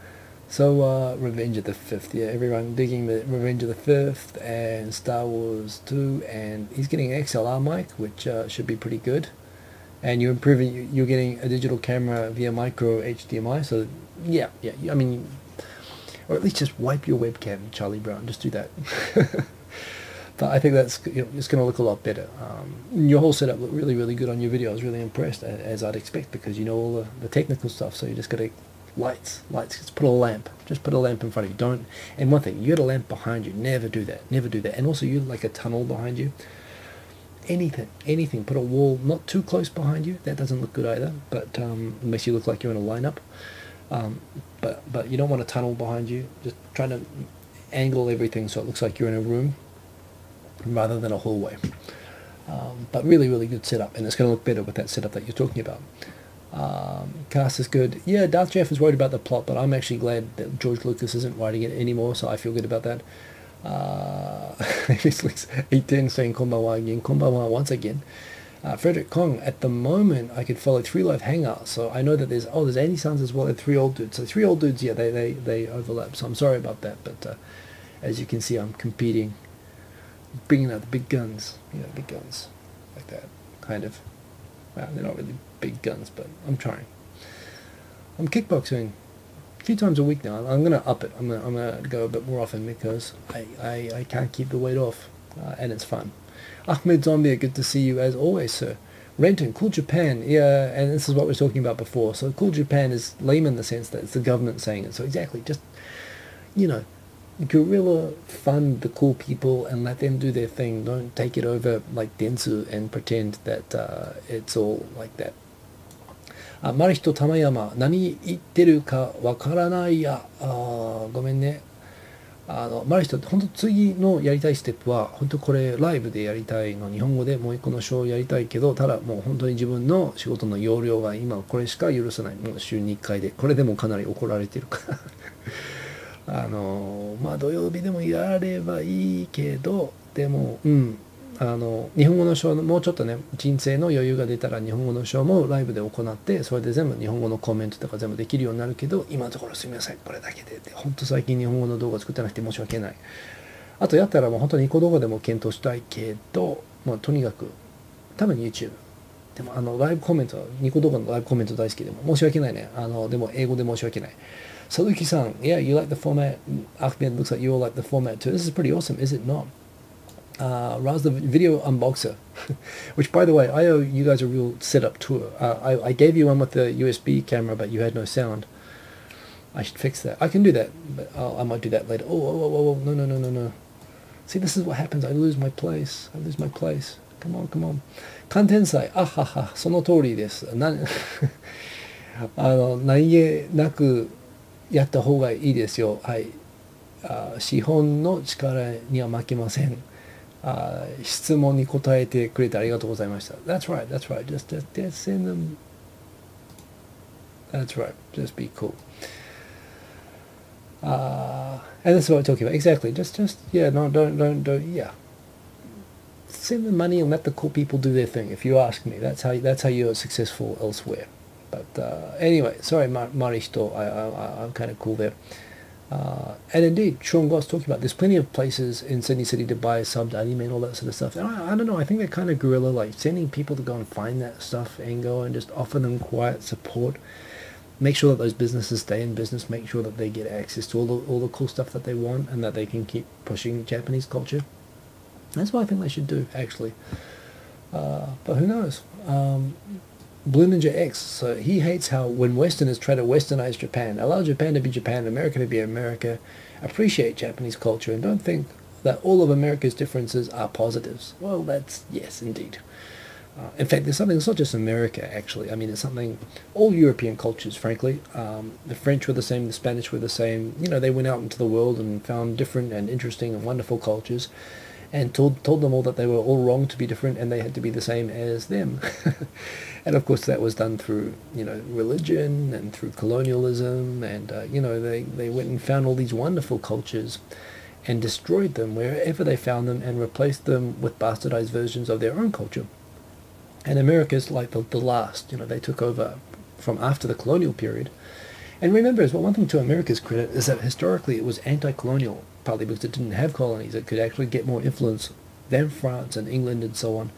So, Revenge of the 5th, yeah, everyone digging the Revenge of the 5th and Star Wars 2, and he's getting an XLR mic, which should be pretty good. And you're getting a digital camera via micro HDMI, so yeah, I mean, or at least just wipe your webcam, Charlie Brown, just do that. But I think that's, it's going to look a lot better. Your whole setup looked really, really good on your video. I was really impressed, as I'd expect, because you know all the technical stuff, so you just got to lights, just put a lamp in front of you. And one thing, you got a lamp behind you, never do that, and also you like a tunnel behind you. Anything, put a wall not too close behind you, that doesn't look good either, but it makes you look like you're in a lineup. But you don't want a tunnel behind you. Just try to angle everything so it looks like you're in a room rather than a hallway. But really, really good setup, and it's going to look better with that setup that you're talking about. Cast is good. Yeah, Darth Jeff is worried about the plot, but I'm actually glad that George Lucas isn't writing it anymore, so I feel good about that. This looks 810 saying konbanwa again. Konbanwa once again. Frederick Kong, at the moment I could follow 3 Live Hangout, so I know that there's Andy Sons as well and 3 Old Dudes. So 3 Old Dudes, yeah, they overlap, so I'm sorry about that, but as you can see, I'm competing, bringing out the big guns, big guns, like that, kind of. Well, they're not really big guns, but I'm trying. I'm kickboxing a few times a week now. I'm going to up it. I'm gonna go a bit more often because I can't keep the weight off, and it's fun. Ahmed Zombie, good to see you as always, sir. Renton, Cool Japan, yeah, and this is what we were talking about before. So Cool Japan is lame in the sense that it's the government saying it. So exactly, just, guerrilla fund the cool people and let them do their thing. Don't take it over like Dentsu and pretend that it's all like that. Marihito Tamayama, 何言ってるかわからないや。ごめんね。マリヒト、本当次のやりたいステップは、本当これライブでやりたいの、日本語でもう一個のショーをやりたいけど、ただもう本当に自分の仕事の容量が今これしか許さない。もう週に1回で。これでもかなり怒られてるから。まあ土曜日でもやればいいけど、でも、日本語のショーのもうちょっとね人生の余裕が出たら日本語のショーもライブで行って、それで全部日本語のコメントとか全部できるようになるけど、今のところすみませんこれだけで本当最近日本語の動画作ってなくて申し訳ない。あとやったらもう本当にニコ動画でも検討したいけど、まあ、とにかく多分 YouTube でもライブコメント、ニコ動画のライブコメント大好きでも申し訳ないね。でも英語で申し訳ない。Saluki-san, yeah, you like the format. Ahmed looks like you all like the format too. This is pretty awesome, is it not? Raz, the video unboxer, which by the way, I owe you guys a real setup tour. I gave you one with the USB camera, but you had no sound. I should fix that. I can do that, but I might do that later. Oh, no. See, this is what happens. I lose my place. Come on. 寒天祭、あはは、その通りです。何気なくやった方がいいですよ。はい。資本の力には負けません。質問に答えてくれてありがとうございました。That's right. Just send them. That's right. Just be cool. And that's what we're talking about. Exactly. Just yeah. No, don't. Yeah. Send them money and let the cool people do their thing. If you ask me, that's how you're successful elsewhere. But anyway, sorry, Marihito. I'm kind of cool there. And indeed, Sean Goss talking about there's plenty of places in Sydney City to buy subbed anime and all that sort of stuff. And I don't know, I think they're kind of guerrilla, like sending people to go and find that stuff and go and just offer them quiet support. Make sure that those businesses stay in business. Make sure that they get access to all the cool stuff that they want and that they can keep pushing Japanese culture. That's what I think they should do, actually. But who knows? Blue Ninja X, so he hates how when Westerners try to Westernize Japan, allow Japan to be Japan, America to be America, appreciate Japanese culture, and don't think that all of America's differences are positives. Well, that's, yes, indeed. In fact, there's something, it's not just America, actually. I mean, it's something, all European cultures, frankly. The French were the same, the Spanish were the same. You know, they went out into the world and found different and interesting and wonderful cultures, and told them all that they were all wrong to be different and they had to be the same as them. And of course that was done through, you know, religion and through colonialism, and you know, they went and found all these wonderful cultures and destroyed them wherever they found them and replaced them with bastardized versions of their own culture. And America's like the last, you know, they took over from after the colonial period. And remember as well, one thing to America's credit is that historically it was anti-colonial, partly because it didn't have colonies. It could actually get more influence than France and England and so on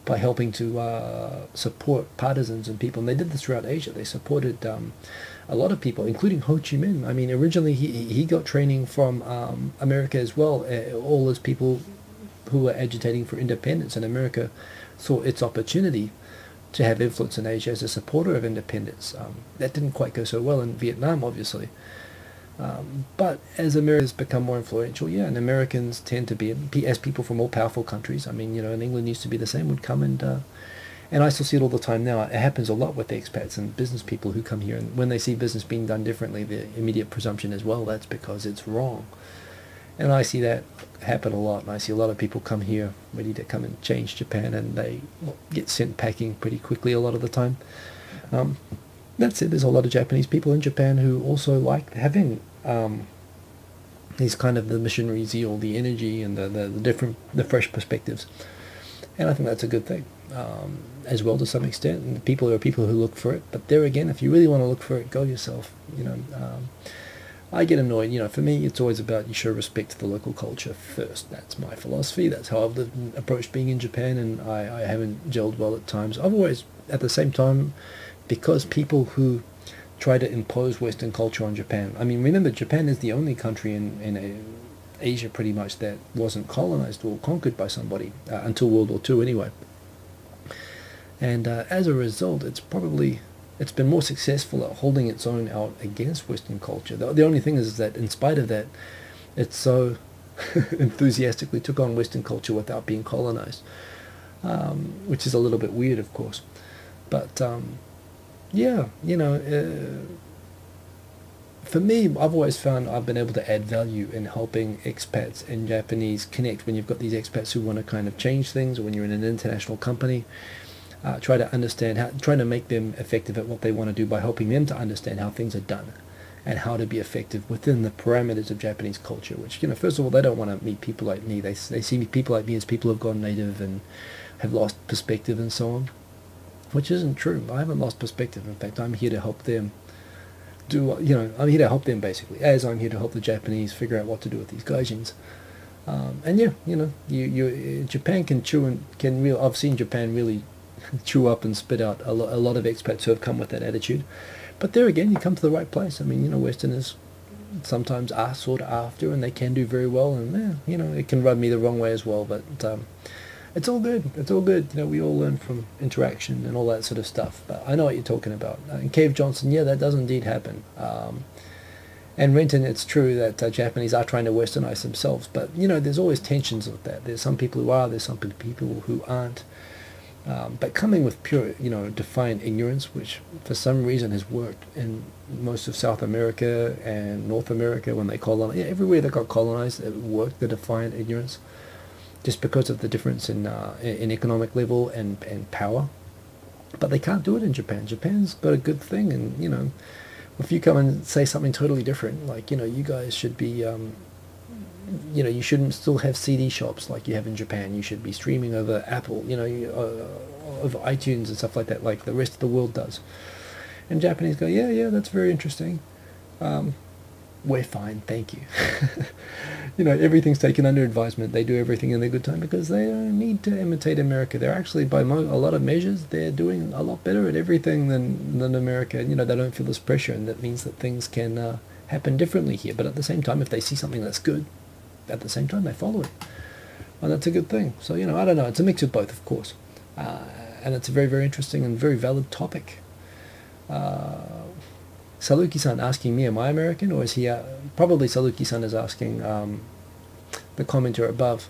by helping to support partisans and people. And they did this throughout Asia. They supported a lot of people, including Ho Chi Minh. I mean, originally he got training from America as well, all those people who were agitating for independence. And America saw its opportunity to have influence in Asia as a supporter of independence. That didn't quite go so well in Vietnam, obviously. But as America's become more influential, yeah, and Americans tend to be, as people from all powerful countries, I mean, you know, in England used to be the same, would come and I still see it all the time now. It happens a lot with the expats and business people who come here, and when they see business being done differently, the immediate presumption is, well, that's because it's wrong. And I see that happen a lot, and I see a lot of people come here ready to come and change Japan, and they get sent packing pretty quickly a lot of the time. That's it. There's a lot of Japanese people in Japan who also like having these kind of the missionary zeal, the energy, and the fresh perspectives. And I think that's a good thing as well to some extent. And there are people who look for it, but there again, if you really want to look for it, go yourself. You know, I get annoyed. You know, for me, it's always about you show respect to the local culture first. That's my philosophy. That's how I've approached being in Japan, and I haven't gelled well at times. I've always, at the same time, because people who try to impose Western culture on Japan. I mean, remember, Japan is the only country in Asia pretty much that wasn't colonized or conquered by somebody until World War II anyway. And as a result, it's been more successful at holding its own out against Western culture. The only thing is that in spite of that, it so enthusiastically took on Western culture without being colonized, which is a little bit weird, of course. But yeah, you know, for me, I've always found I've been able to add value in helping expats and Japanese connect when you've got these expats who want to kind of change things, or when you're in an international company. Try to understand trying to make them effective at what they want to do by helping them to understand how things are done. and how to be effective within the parameters of Japanese culture, which, first of all, they don't want to meet people like me. They see people like me as people who've gone native and have lost perspective and so on, which isn't true. I haven't lost perspective. In fact, I'm here to help them I'm here to help them basically, as I'm here to help the Japanese figure out what to do with these gaijins. Japan can I've seen Japan really chew up and spit out a lot of expats who have come with that attitude. But there again, you come to the right place. I mean, Westerners sometimes are sought after, and they can do very well, and it can rub me the wrong way as well. But it's all good. It's all good. We all learn from interaction and all that sort of stuff. But I know what you're talking about. And Cave Johnson, yeah, that does indeed happen. And Renton, it's true that Japanese are trying to westernize themselves, but there's always tensions with that. There's some people who are, there's some people who aren't. But coming with pure, defiant ignorance, which for some reason has worked in most of South America and North America when they colonized, everywhere they got colonized, it worked, the defiant ignorance, just because of the difference in economic level and power. But they can't do it in Japan. Japan's got a good thing, and if you come and say something totally different, like you guys should be you shouldn't still have CD shops like you have in Japan. You should be streaming over Apple, over iTunes and stuff like that, like the rest of the world does. And Japanese go, yeah, that's very interesting. We're fine, thank you. Everything's taken under advisement. They do everything in their good time because they don't need to imitate America. They're actually, by a lot of measures, they're doing a lot better at everything than America. They don't feel this pressure, and that means that things can happen differently here. But at the same time, if they see something that's good, at the same time they follow it, and that's a good thing. So I don't know, it's a mix of both, of course, and it's a very, very interesting and very valid topic. Saluki-san asking me, am I American, or is he probably Saluki-san is asking the commenter above.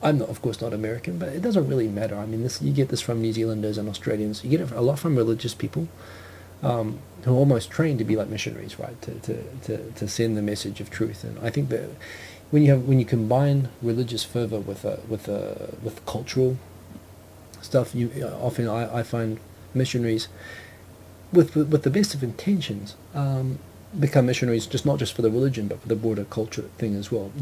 I'm not, of course, not American, but it doesn't really matter. I mean, you get this from New Zealanders and Australians. You get it a lot from religious people who are almost trained to be like missionaries, right? To send the message of truth. And I think that when you combine religious fervor with cultural stuff, often I find missionaries with the best of intentions become missionaries, not just for the religion, but for the broader culture thing as well.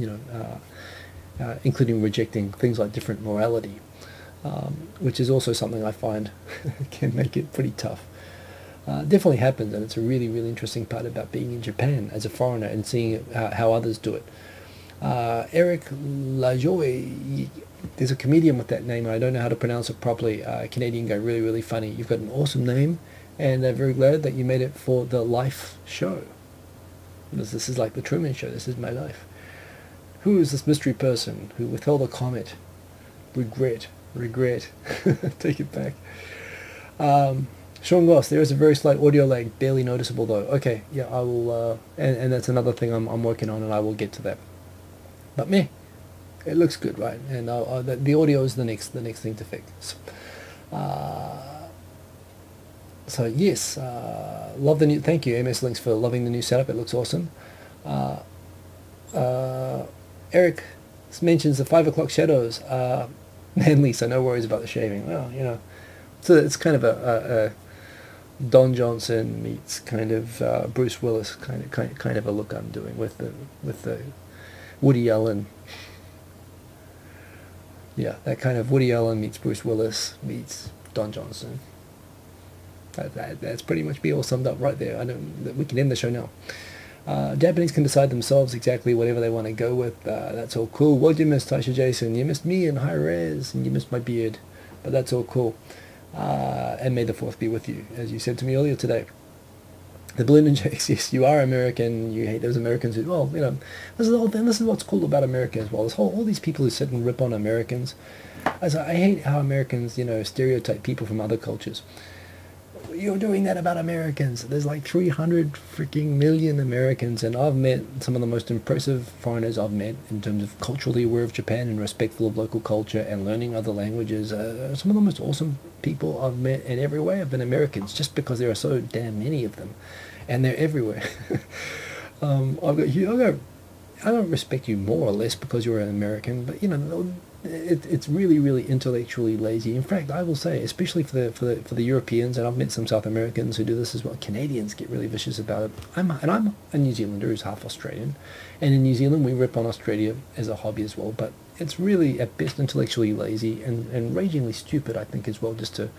Including rejecting things like different morality, which is also something I find can make it pretty tough. Definitely happens, and it's a really, really interesting part about being in Japan as a foreigner and seeing how others do it. Eric Lajoie, there's a comedian with that name, and I don't know how to pronounce it properly. Canadian guy, really, really funny. You've got an awesome name, and I'm very glad that you made it for the Life show. This is like the Truman Show. This is my life. Who is this mystery person who withheld a comment? Regret. Take it back. Sean Goss, there is a very slight audio lag, barely noticeable though. Okay, yeah, I will, and that's another thing I'm working on, and I will get to that. But meh, it looks good, right? And the audio is the next thing to fix. So yes, love the new. Thank you, MS Links, for loving the new setup. It looks awesome. Eric mentions the 5 o'clock shadows. Manly, so no worries about the shaving. Well, so it's kind of a Don Johnson meets kind of Bruce Willis kind of a look I'm doing with the Woody Allen. Yeah, that kind of Woody Allen meets Bruce Willis meets Don Johnson. That's pretty much be all summed up right there. We can end the show now. Japanese can decide themselves exactly whatever they want to go with. That's all cool. What did you miss, Taisha Jason? You missed me in high res, and you missed my beard. But that's all cool. And may the 4th be with you, as you said to me earlier today. The Balloon and Jakes, yes, you are American. You hate those Americans who, well, this is the whole thing. This is what's cool about America as well. All these people who sit and rip on Americans. I hate how Americans, stereotype people from other cultures. You're doing that about Americans. There's like 300 freaking million Americans, and I've met some of the most impressive foreigners I've met in terms of culturally aware of Japan and respectful of local culture and learning other languages. Some of the most awesome people I've met in every way have been Americans, just because there are so damn many of them, and they're everywhere. I've got I don't respect you more or less because you're an American, but it's really, really intellectually lazy. In fact, I will say, especially for the Europeans, and I've met some South Americans who do this as well. Canadians get really vicious about it. I'm a New Zealander who's half Australian, and in New Zealand we rip on Australia as a hobby as well. But it's really at best intellectually lazy and ragingly stupid, I think, as well, just to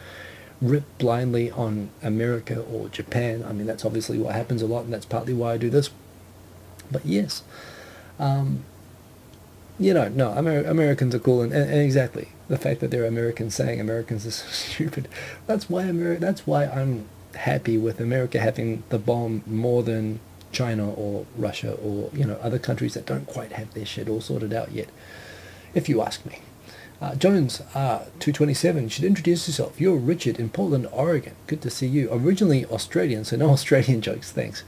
rip blindly on America or Japan. I mean, that's obviously what happens a lot, and that's partly why I do this. But yes. No, Americans are cool, and exactly the fact that they're Americans saying Americans are so stupid. That's why I'm happy with America having the bomb more than China or Russia or other countries that don't quite have their shit all sorted out yet, if you ask me. Jones 227 should introduce yourself. You're Richard in Portland, Oregon. Good to see you. Originally Australian, so no Australian jokes. Thanks.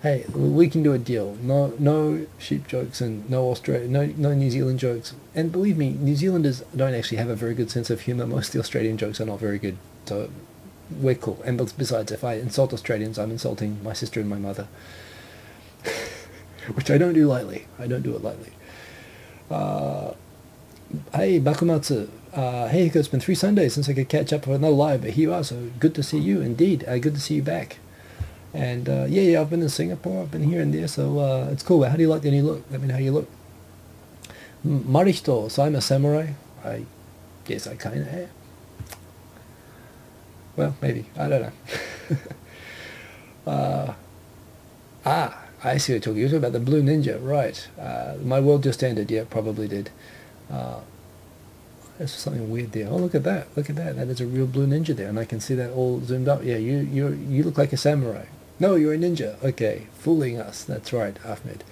Hey, we can do a deal. No sheep jokes and no New Zealand jokes. And believe me, New Zealanders don't actually have a very good sense of humour. Most of the Australian jokes are not very good. So we're cool. And besides, if I insult Australians, I'm insulting my sister and my mother. Which I don't do lightly. I don't do it lightly. Hey, Bakumatsu. Hey, Hiko, it's been 3 Sundays since I could catch up with no live, but here you are, so good to see you. Indeed, good to see you back. And yeah, I've been in Singapore, I've been here and there, so it's cool. How do you like the new look? Let me know how you look. Marihito, so I'm a samurai. I guess I kind of am. Well, maybe. I don't know. I see what you're talking. You're talking about the Blue Ninja, right. My world just ended. Yeah, probably did. There's something weird there. Oh, look at that. Look at that. That is a real Blue Ninja there, and I can see that all zoomed up. Yeah, you look like a samurai. No, you're a ninja. Okay, fooling us. That's right, Ahmed.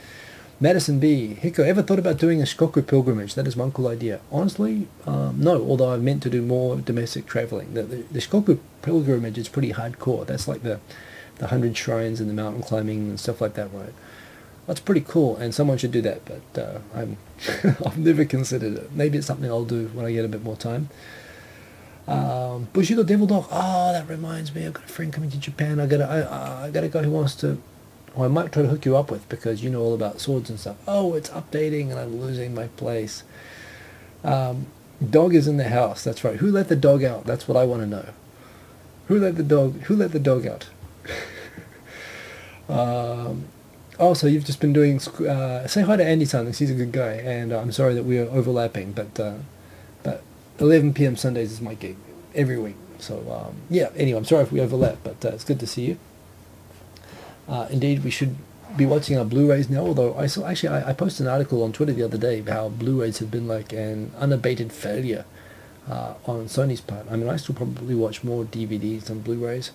Madison B. Hiko, ever thought about doing a Shikoku pilgrimage? That is one cool idea. Honestly, no, although I've meant to do more domestic traveling. The Shikoku pilgrimage is pretty hardcore. That's like the 100 shrines and the mountain climbing and stuff like that, right? That's pretty cool, and someone should do that, but I've never considered it. Maybe it's something I'll do when I get a bit more time. Bushido Devil Dog. Oh, that reminds me. I've got a friend coming to Japan. I got a guy who wants to. Well, I might try to hook you up with because you know all about swords and stuff. Oh, it's updating and I'm losing my place. Dog is in the house. That's right. Who let the dog out? That's what I want to know. Who let the dog out? Oh, so you've just been doing. Say hi to Andy-san. He's a good guy, and I'm sorry that we are overlapping, but 11 p.m. Sundays is my gig every week. So yeah. Anyway, I'm sorry if we overlap, but it's good to see you. Indeed, we should be watching our Blu-rays now. Although I posted an article on Twitter the other day about how Blu-rays have been like an unabated failure on Sony's part. I mean, I still probably watch more DVDs than Blu-rays.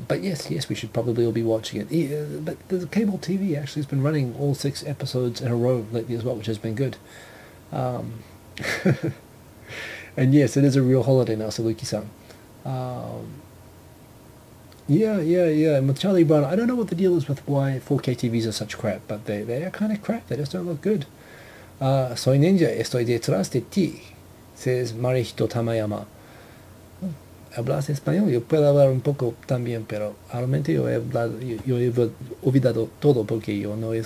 But yes, we should probably all be watching it. But the cable TV actually has been running all 6 episodes in a row lately as well, which has been good. And yes, it is a real holiday now, Saluki-san. Yeah. And with Charlie Brown, I don't know what the deal is with why 4K TVs are such crap, but they are kind of crap. They just don't look good. Soy ninja, estoy detrás de ti, says Marihito Tamayama. Hablas español, yo puedo hablar un poco también, pero realmente yo he olvidado todo porque yo no he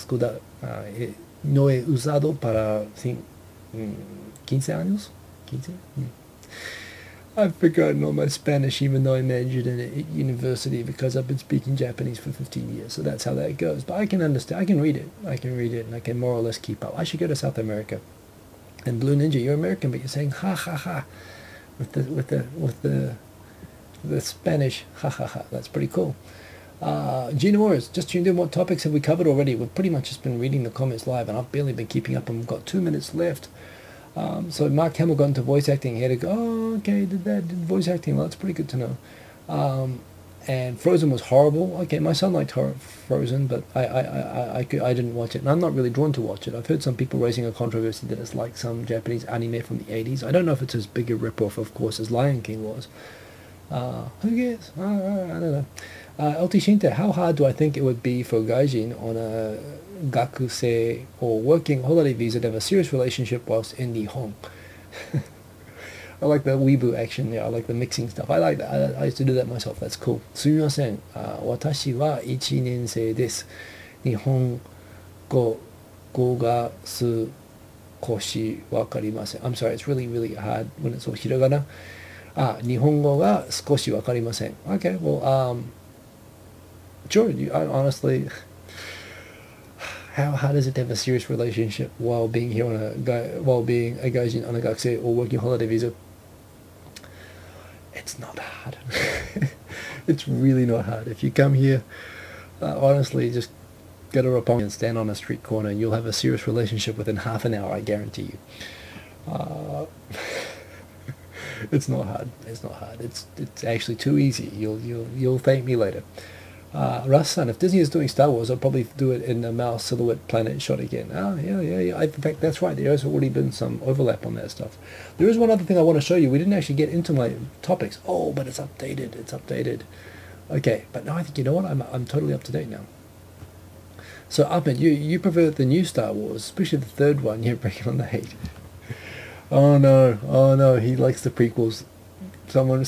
usado para 15 años. 15? I've forgotten all my Spanish, even though I majored in it at university, because I've been speaking Japanese for 15 years, so that's how that goes. But I can understand, I can read it, and I can more or less keep up. I should go to South America. And Blue Ninja, you're American, but you're saying ha ha ha with the Spanish ha ha ha. That's pretty cool. Gina Morris, just tuned in. What topics have we covered already? We've pretty much just been reading the comments live, and I've barely been keeping up, and we've got 2 minutes left. So Mark Hamill got into voice acting. He had to go, oh, okay, did voice acting. Well, that's pretty good to know. And Frozen was horrible. Okay, my son liked Frozen, but I didn't watch it. And I'm not really drawn to watch it. I've heard some people raising a controversy that it's like some Japanese anime from the 80s. I don't know if it's as big a rip-off, of course, as Lion King was. Who cares? I don't know. LT Shinta, how hard do I think it would be for gaijin on a gakusei or working holiday visa to have a serious relationship whilst in Nihon? I like the weeboo action there. I like the mixing stuff. I like that. I used to do that myself. That's cool. すみません。私は1年生です。日本語語が少しわかりません。I'm sorry, it's really, really hard when it's all ひらがな。日本語が少しわかりません。Okay, well, sure, honestly, how hard is it to have a serious relationship while being here while being a gaijin on a gakusei or working holiday visa? It's not hard. It's really not hard. If you come here, honestly, just go to Roppongi and stand on a street corner and you'll have a serious relationship within half an hour, I guarantee you. It's not hard. It's not hard. It's actually too easy. You'll thank me later. Russ-san, if Disney is doing Star Wars, I'll probably do it in the mouse silhouette planet shot again. Yeah. In fact, that's right. There has already been some overlap on that stuff. There is one other thing I want to show you. We didn't actually get into my topics. Oh, but it's updated. It's updated. Okay, but now I think, you know what? I'm totally up to date now. So, Ahmed, you prefer the new Star Wars, especially the third one. You're breaking on the hate. Oh no, he likes the prequels. Someone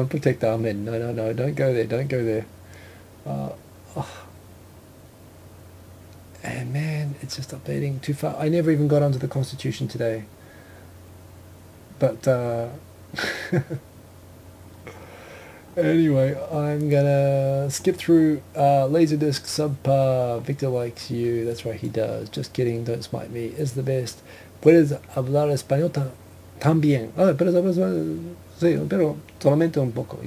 protect Ahmed. No, don't go there. And man, it's just updating too far. I never even got onto the Constitution today. But anyway, I'm gonna skip through Laserdisc Subpar. Victor likes you. That's right, he does. Just kidding, don't smite me. Is the best. Puedes hablar español también. Sí, pero solamente un poco.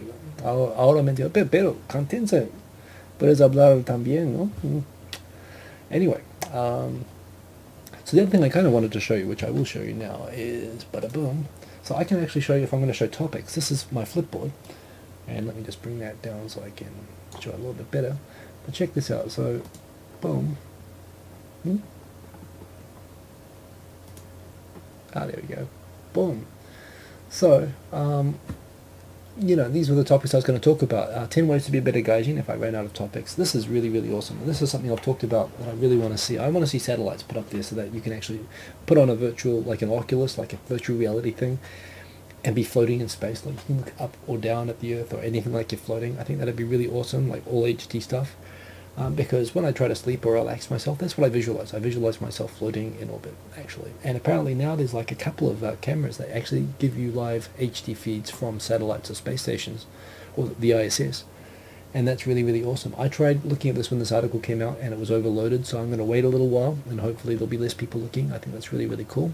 Ahora me entiendo. Pero cántense. Puedes hablar también, ¿no? Anyway, so the other thing I kind of wanted to show you, which I will show you now, is bada boom. So I can actually show you if I'm going to show topics. This is my Flipboard. And let me just bring that down so I can show it a little bit better. But check this out. So, boom. There we go. Boom. So, these were the topics I was going to talk about. 10 ways to be a better gaijin if I ran out of topics. This is really, really awesome. And this is something I've talked about that I really want to see. I want to see satellites put up there so that you can actually put on a virtual, like an Oculus, like a virtual reality thing, and be floating in space. Like you can look up or down at the Earth or anything like you're floating. I think that'd be really awesome, like all HD stuff. Because when I try to sleep or relax myself, that's what I visualize. I visualize myself floating in orbit, actually. And apparently now there's like a couple of cameras that actually give you live HD feeds from satellites or space stations, or the ISS. And that's really, really awesome. I tried looking at this when this article came out and it was overloaded, so I'm going to wait a little while and hopefully there'll be less people looking. I think that's really, really cool.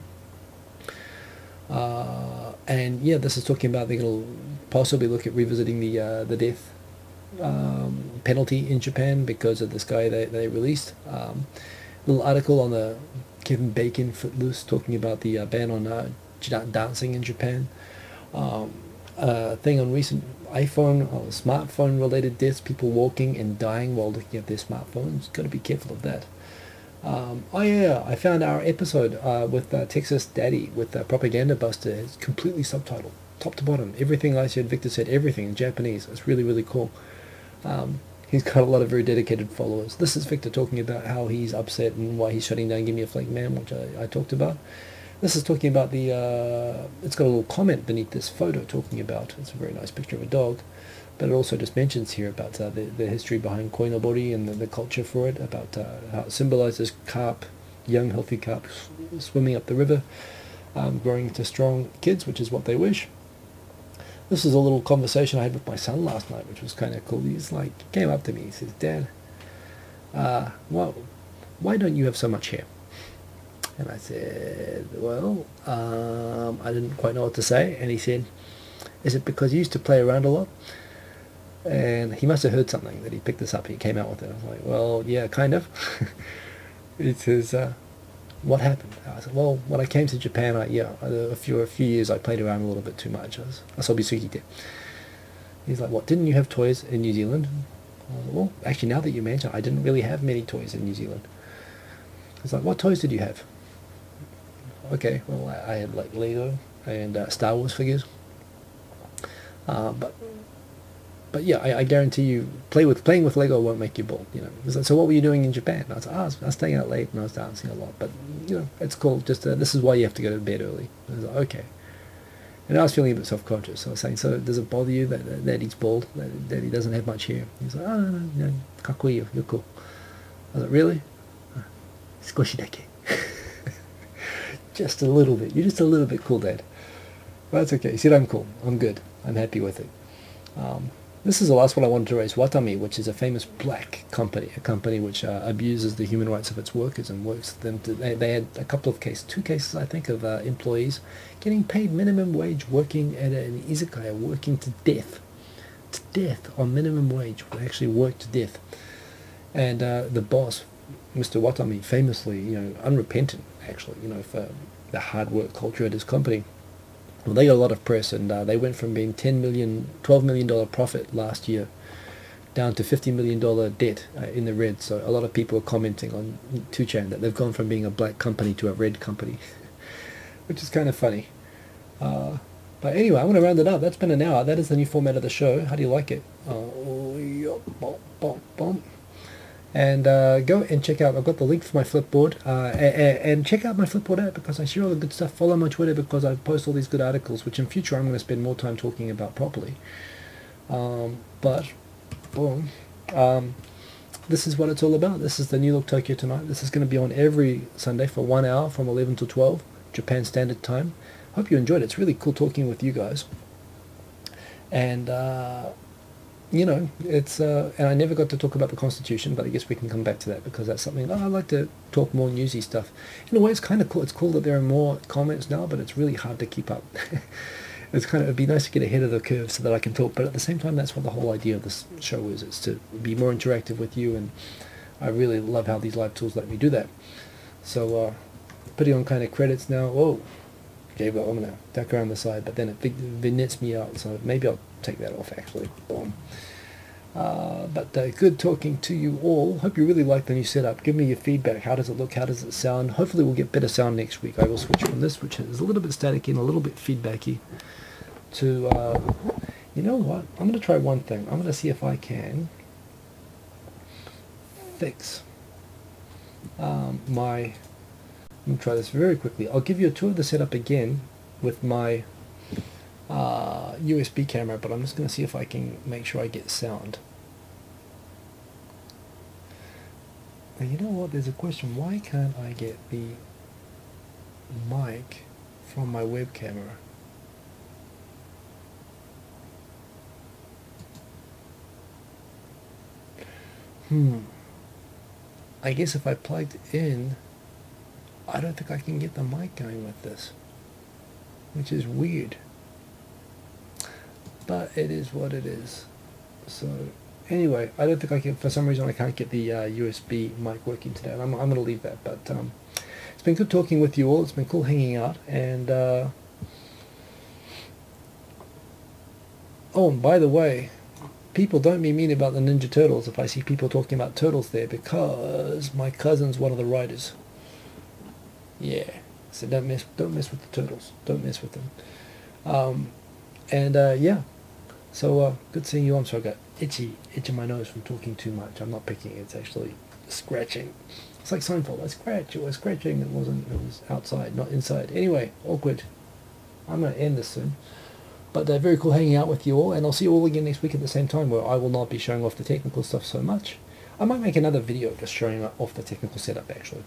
And yeah, this is talking about they're going to possibly look at revisiting the death penalty in Japan because of this guy they released. Little article on the Kevin Bacon Footloose talking about the ban on dancing in Japan. Thing on recent iPhone or smartphone related deaths, people walking and dying while looking at their smartphones. Got to be careful of that. I found our episode with Texas Daddy with Propaganda Buster. It's completely subtitled, top to bottom. Everything I said, Victor said everything in Japanese. It's really, really cool. He's got a lot of very dedicated followers. This is Victor talking about how he's upset and why he's shutting down Give Me a Flake Man, which I talked about. This is talking about it's got a little comment beneath this photo talking about, it's a very nice picture of a dog, but it also just mentions here about the history behind koinobori and the culture for it, about how it symbolizes carp, young healthy carp swimming up the river, growing into strong kids, which is what they wish. This is a little conversation I had with my son last night, which was kind of cool. He came up to me, he says, Dad, why don't you have so much hair? And I said, well, I didn't quite know what to say. And he said, is it because you used to play around a lot? And he must have heard something that he picked this up. He came out with it. I was like, well, yeah, kind of. He says, what happened? I said, well, when I came to Japan, a few years I played around a little bit too much. He's like, what, didn't you have toys in New Zealand? Well, actually, now that you mention it, I didn't really have many toys in New Zealand. He's like, what toys did you have? Okay, well, I had like Lego and Star Wars figures. But yeah, I guarantee you, playing with Lego won't make you bald. So what were you doing in Japan? I was like, I was staying out late and I was dancing a lot. But it's cool. Just this is why you have to go to bed early. I was like, okay. And I was feeling a bit self-conscious. So I was saying, so does it bother you that he's bald, that he doesn't have much hair? He's like, oh, no, kakui, you're cool. I was like, really? 少しだけ. Just a little bit. You're just a little bit cool, Dad. But that's okay. You said I'm cool. I'm good. I'm happy with it. This is the last one I wanted to raise. Watami, which is a famous black company, a company which abuses the human rights of its workers and works them to. They had a couple of cases, 2 cases I think, of employees getting paid minimum wage, working at an izakaya, working to death on minimum wage. They actually worked to death, and the boss, Mr. Watami, famously, unrepentant actually, for the hard work culture at his company. Well, they got a lot of press, and they went from being $12 million profit last year down to $50 million debt in the red. So a lot of people are commenting on 2chan that they've gone from being a black company to a red company, which is kind of funny. But anyway, I'm going to round it up. That's been an hour. That is the new format of the show. How do you like it? And go and check out, I've got the link for my Flipboard, and check out my Flipboard app because I share all the good stuff. Follow my Twitter because I post all these good articles, which in future I'm going to spend more time talking about properly. But, boom, this is what it's all about. This is the New Look Tokyo Tonight. This is going to be on every Sunday for 1 hour from 11 to 12, Japan Standard Time. Hope you enjoyed it. It's really cool talking with you guys. And, it's and I never got to talk about the Constitution, but I guess we can come back to that because that's something I like to talk more newsy stuff. In a way, it's kind of cool. It's cool that there are more comments now, but it's really hard to keep up. It'd be nice to get ahead of the curve so that I can talk, but at the same time, that's what the whole idea of this show is. It's to be more interactive with you, and I really love how these live tools let me do that. So, putting on kind of credits now. Whoa. Okay, well, I'm going to duck around the side, but then it vignettes me out, so maybe I'll take that off, actually. Boom. But good talking to you all. Hope you really like the new setup. Give me your feedback. How does it look? How does it sound? Hopefully we'll get better sound next week. I will switch from this, which is a little bit staticky and a little bit feedbacky, to, you know what? I'm going to try one thing. I'm going to see if I can fix let me try this very quickly. I'll give you a tour of the setup again with my USB camera, but I'm just going to see if I can make sure I get sound. Now, you know what? There's a question. Why can't I get the mic from my web camera? I guess if I plugged in, I don't think I can get the mic going with this, which is weird, but it is what it is. So anyway, I don't think I can, for some reason I can't get the USB mic working today. I'm going to leave that, but it's been good talking with you all. It's been cool hanging out, and oh, and by the way, people don't be mean about the Ninja Turtles if I see people talking about turtles there, because my cousin's one of the writers. Yeah, so don't mess with the turtles. Don't mess with them. Yeah, so good seeing you. I'm sorry, I got itchy in my nose from talking too much. I'm not picking; it's actually scratching. It's like Seinfeld. I was scratching. It was outside, not inside. Anyway, awkward. I'm gonna end this soon. But very cool hanging out with you all, and I'll see you all again next week at the same time, where I will not be showing off the technical stuff so much. I might make another video just showing off the technical setup, actually.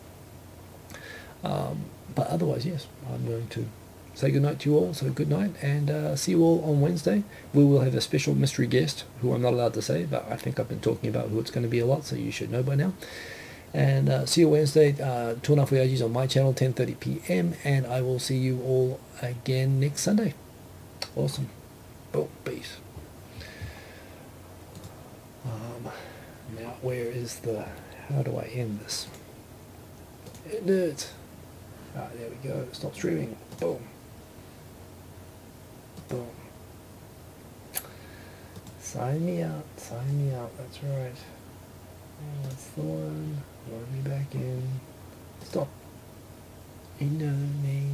But otherwise, yes, I'm going to say goodnight to you all, so good night, and see you all on Wednesday. We will have a special mystery guest, who I'm not allowed to say, but I think I've been talking about who it's going to be a lot, so you should know by now. And see you Wednesday, 2.5 Oyajis on my channel, 10:30 p.m, and I will see you all again next Sunday. Awesome. Boom. Peace. Now, where is the... How do I end this? End it. Ah, there we go. Stop streaming. Boom. Boom. Sign me out. Sign me out. That's right. That's the one. Load me back in. Stop. You know me.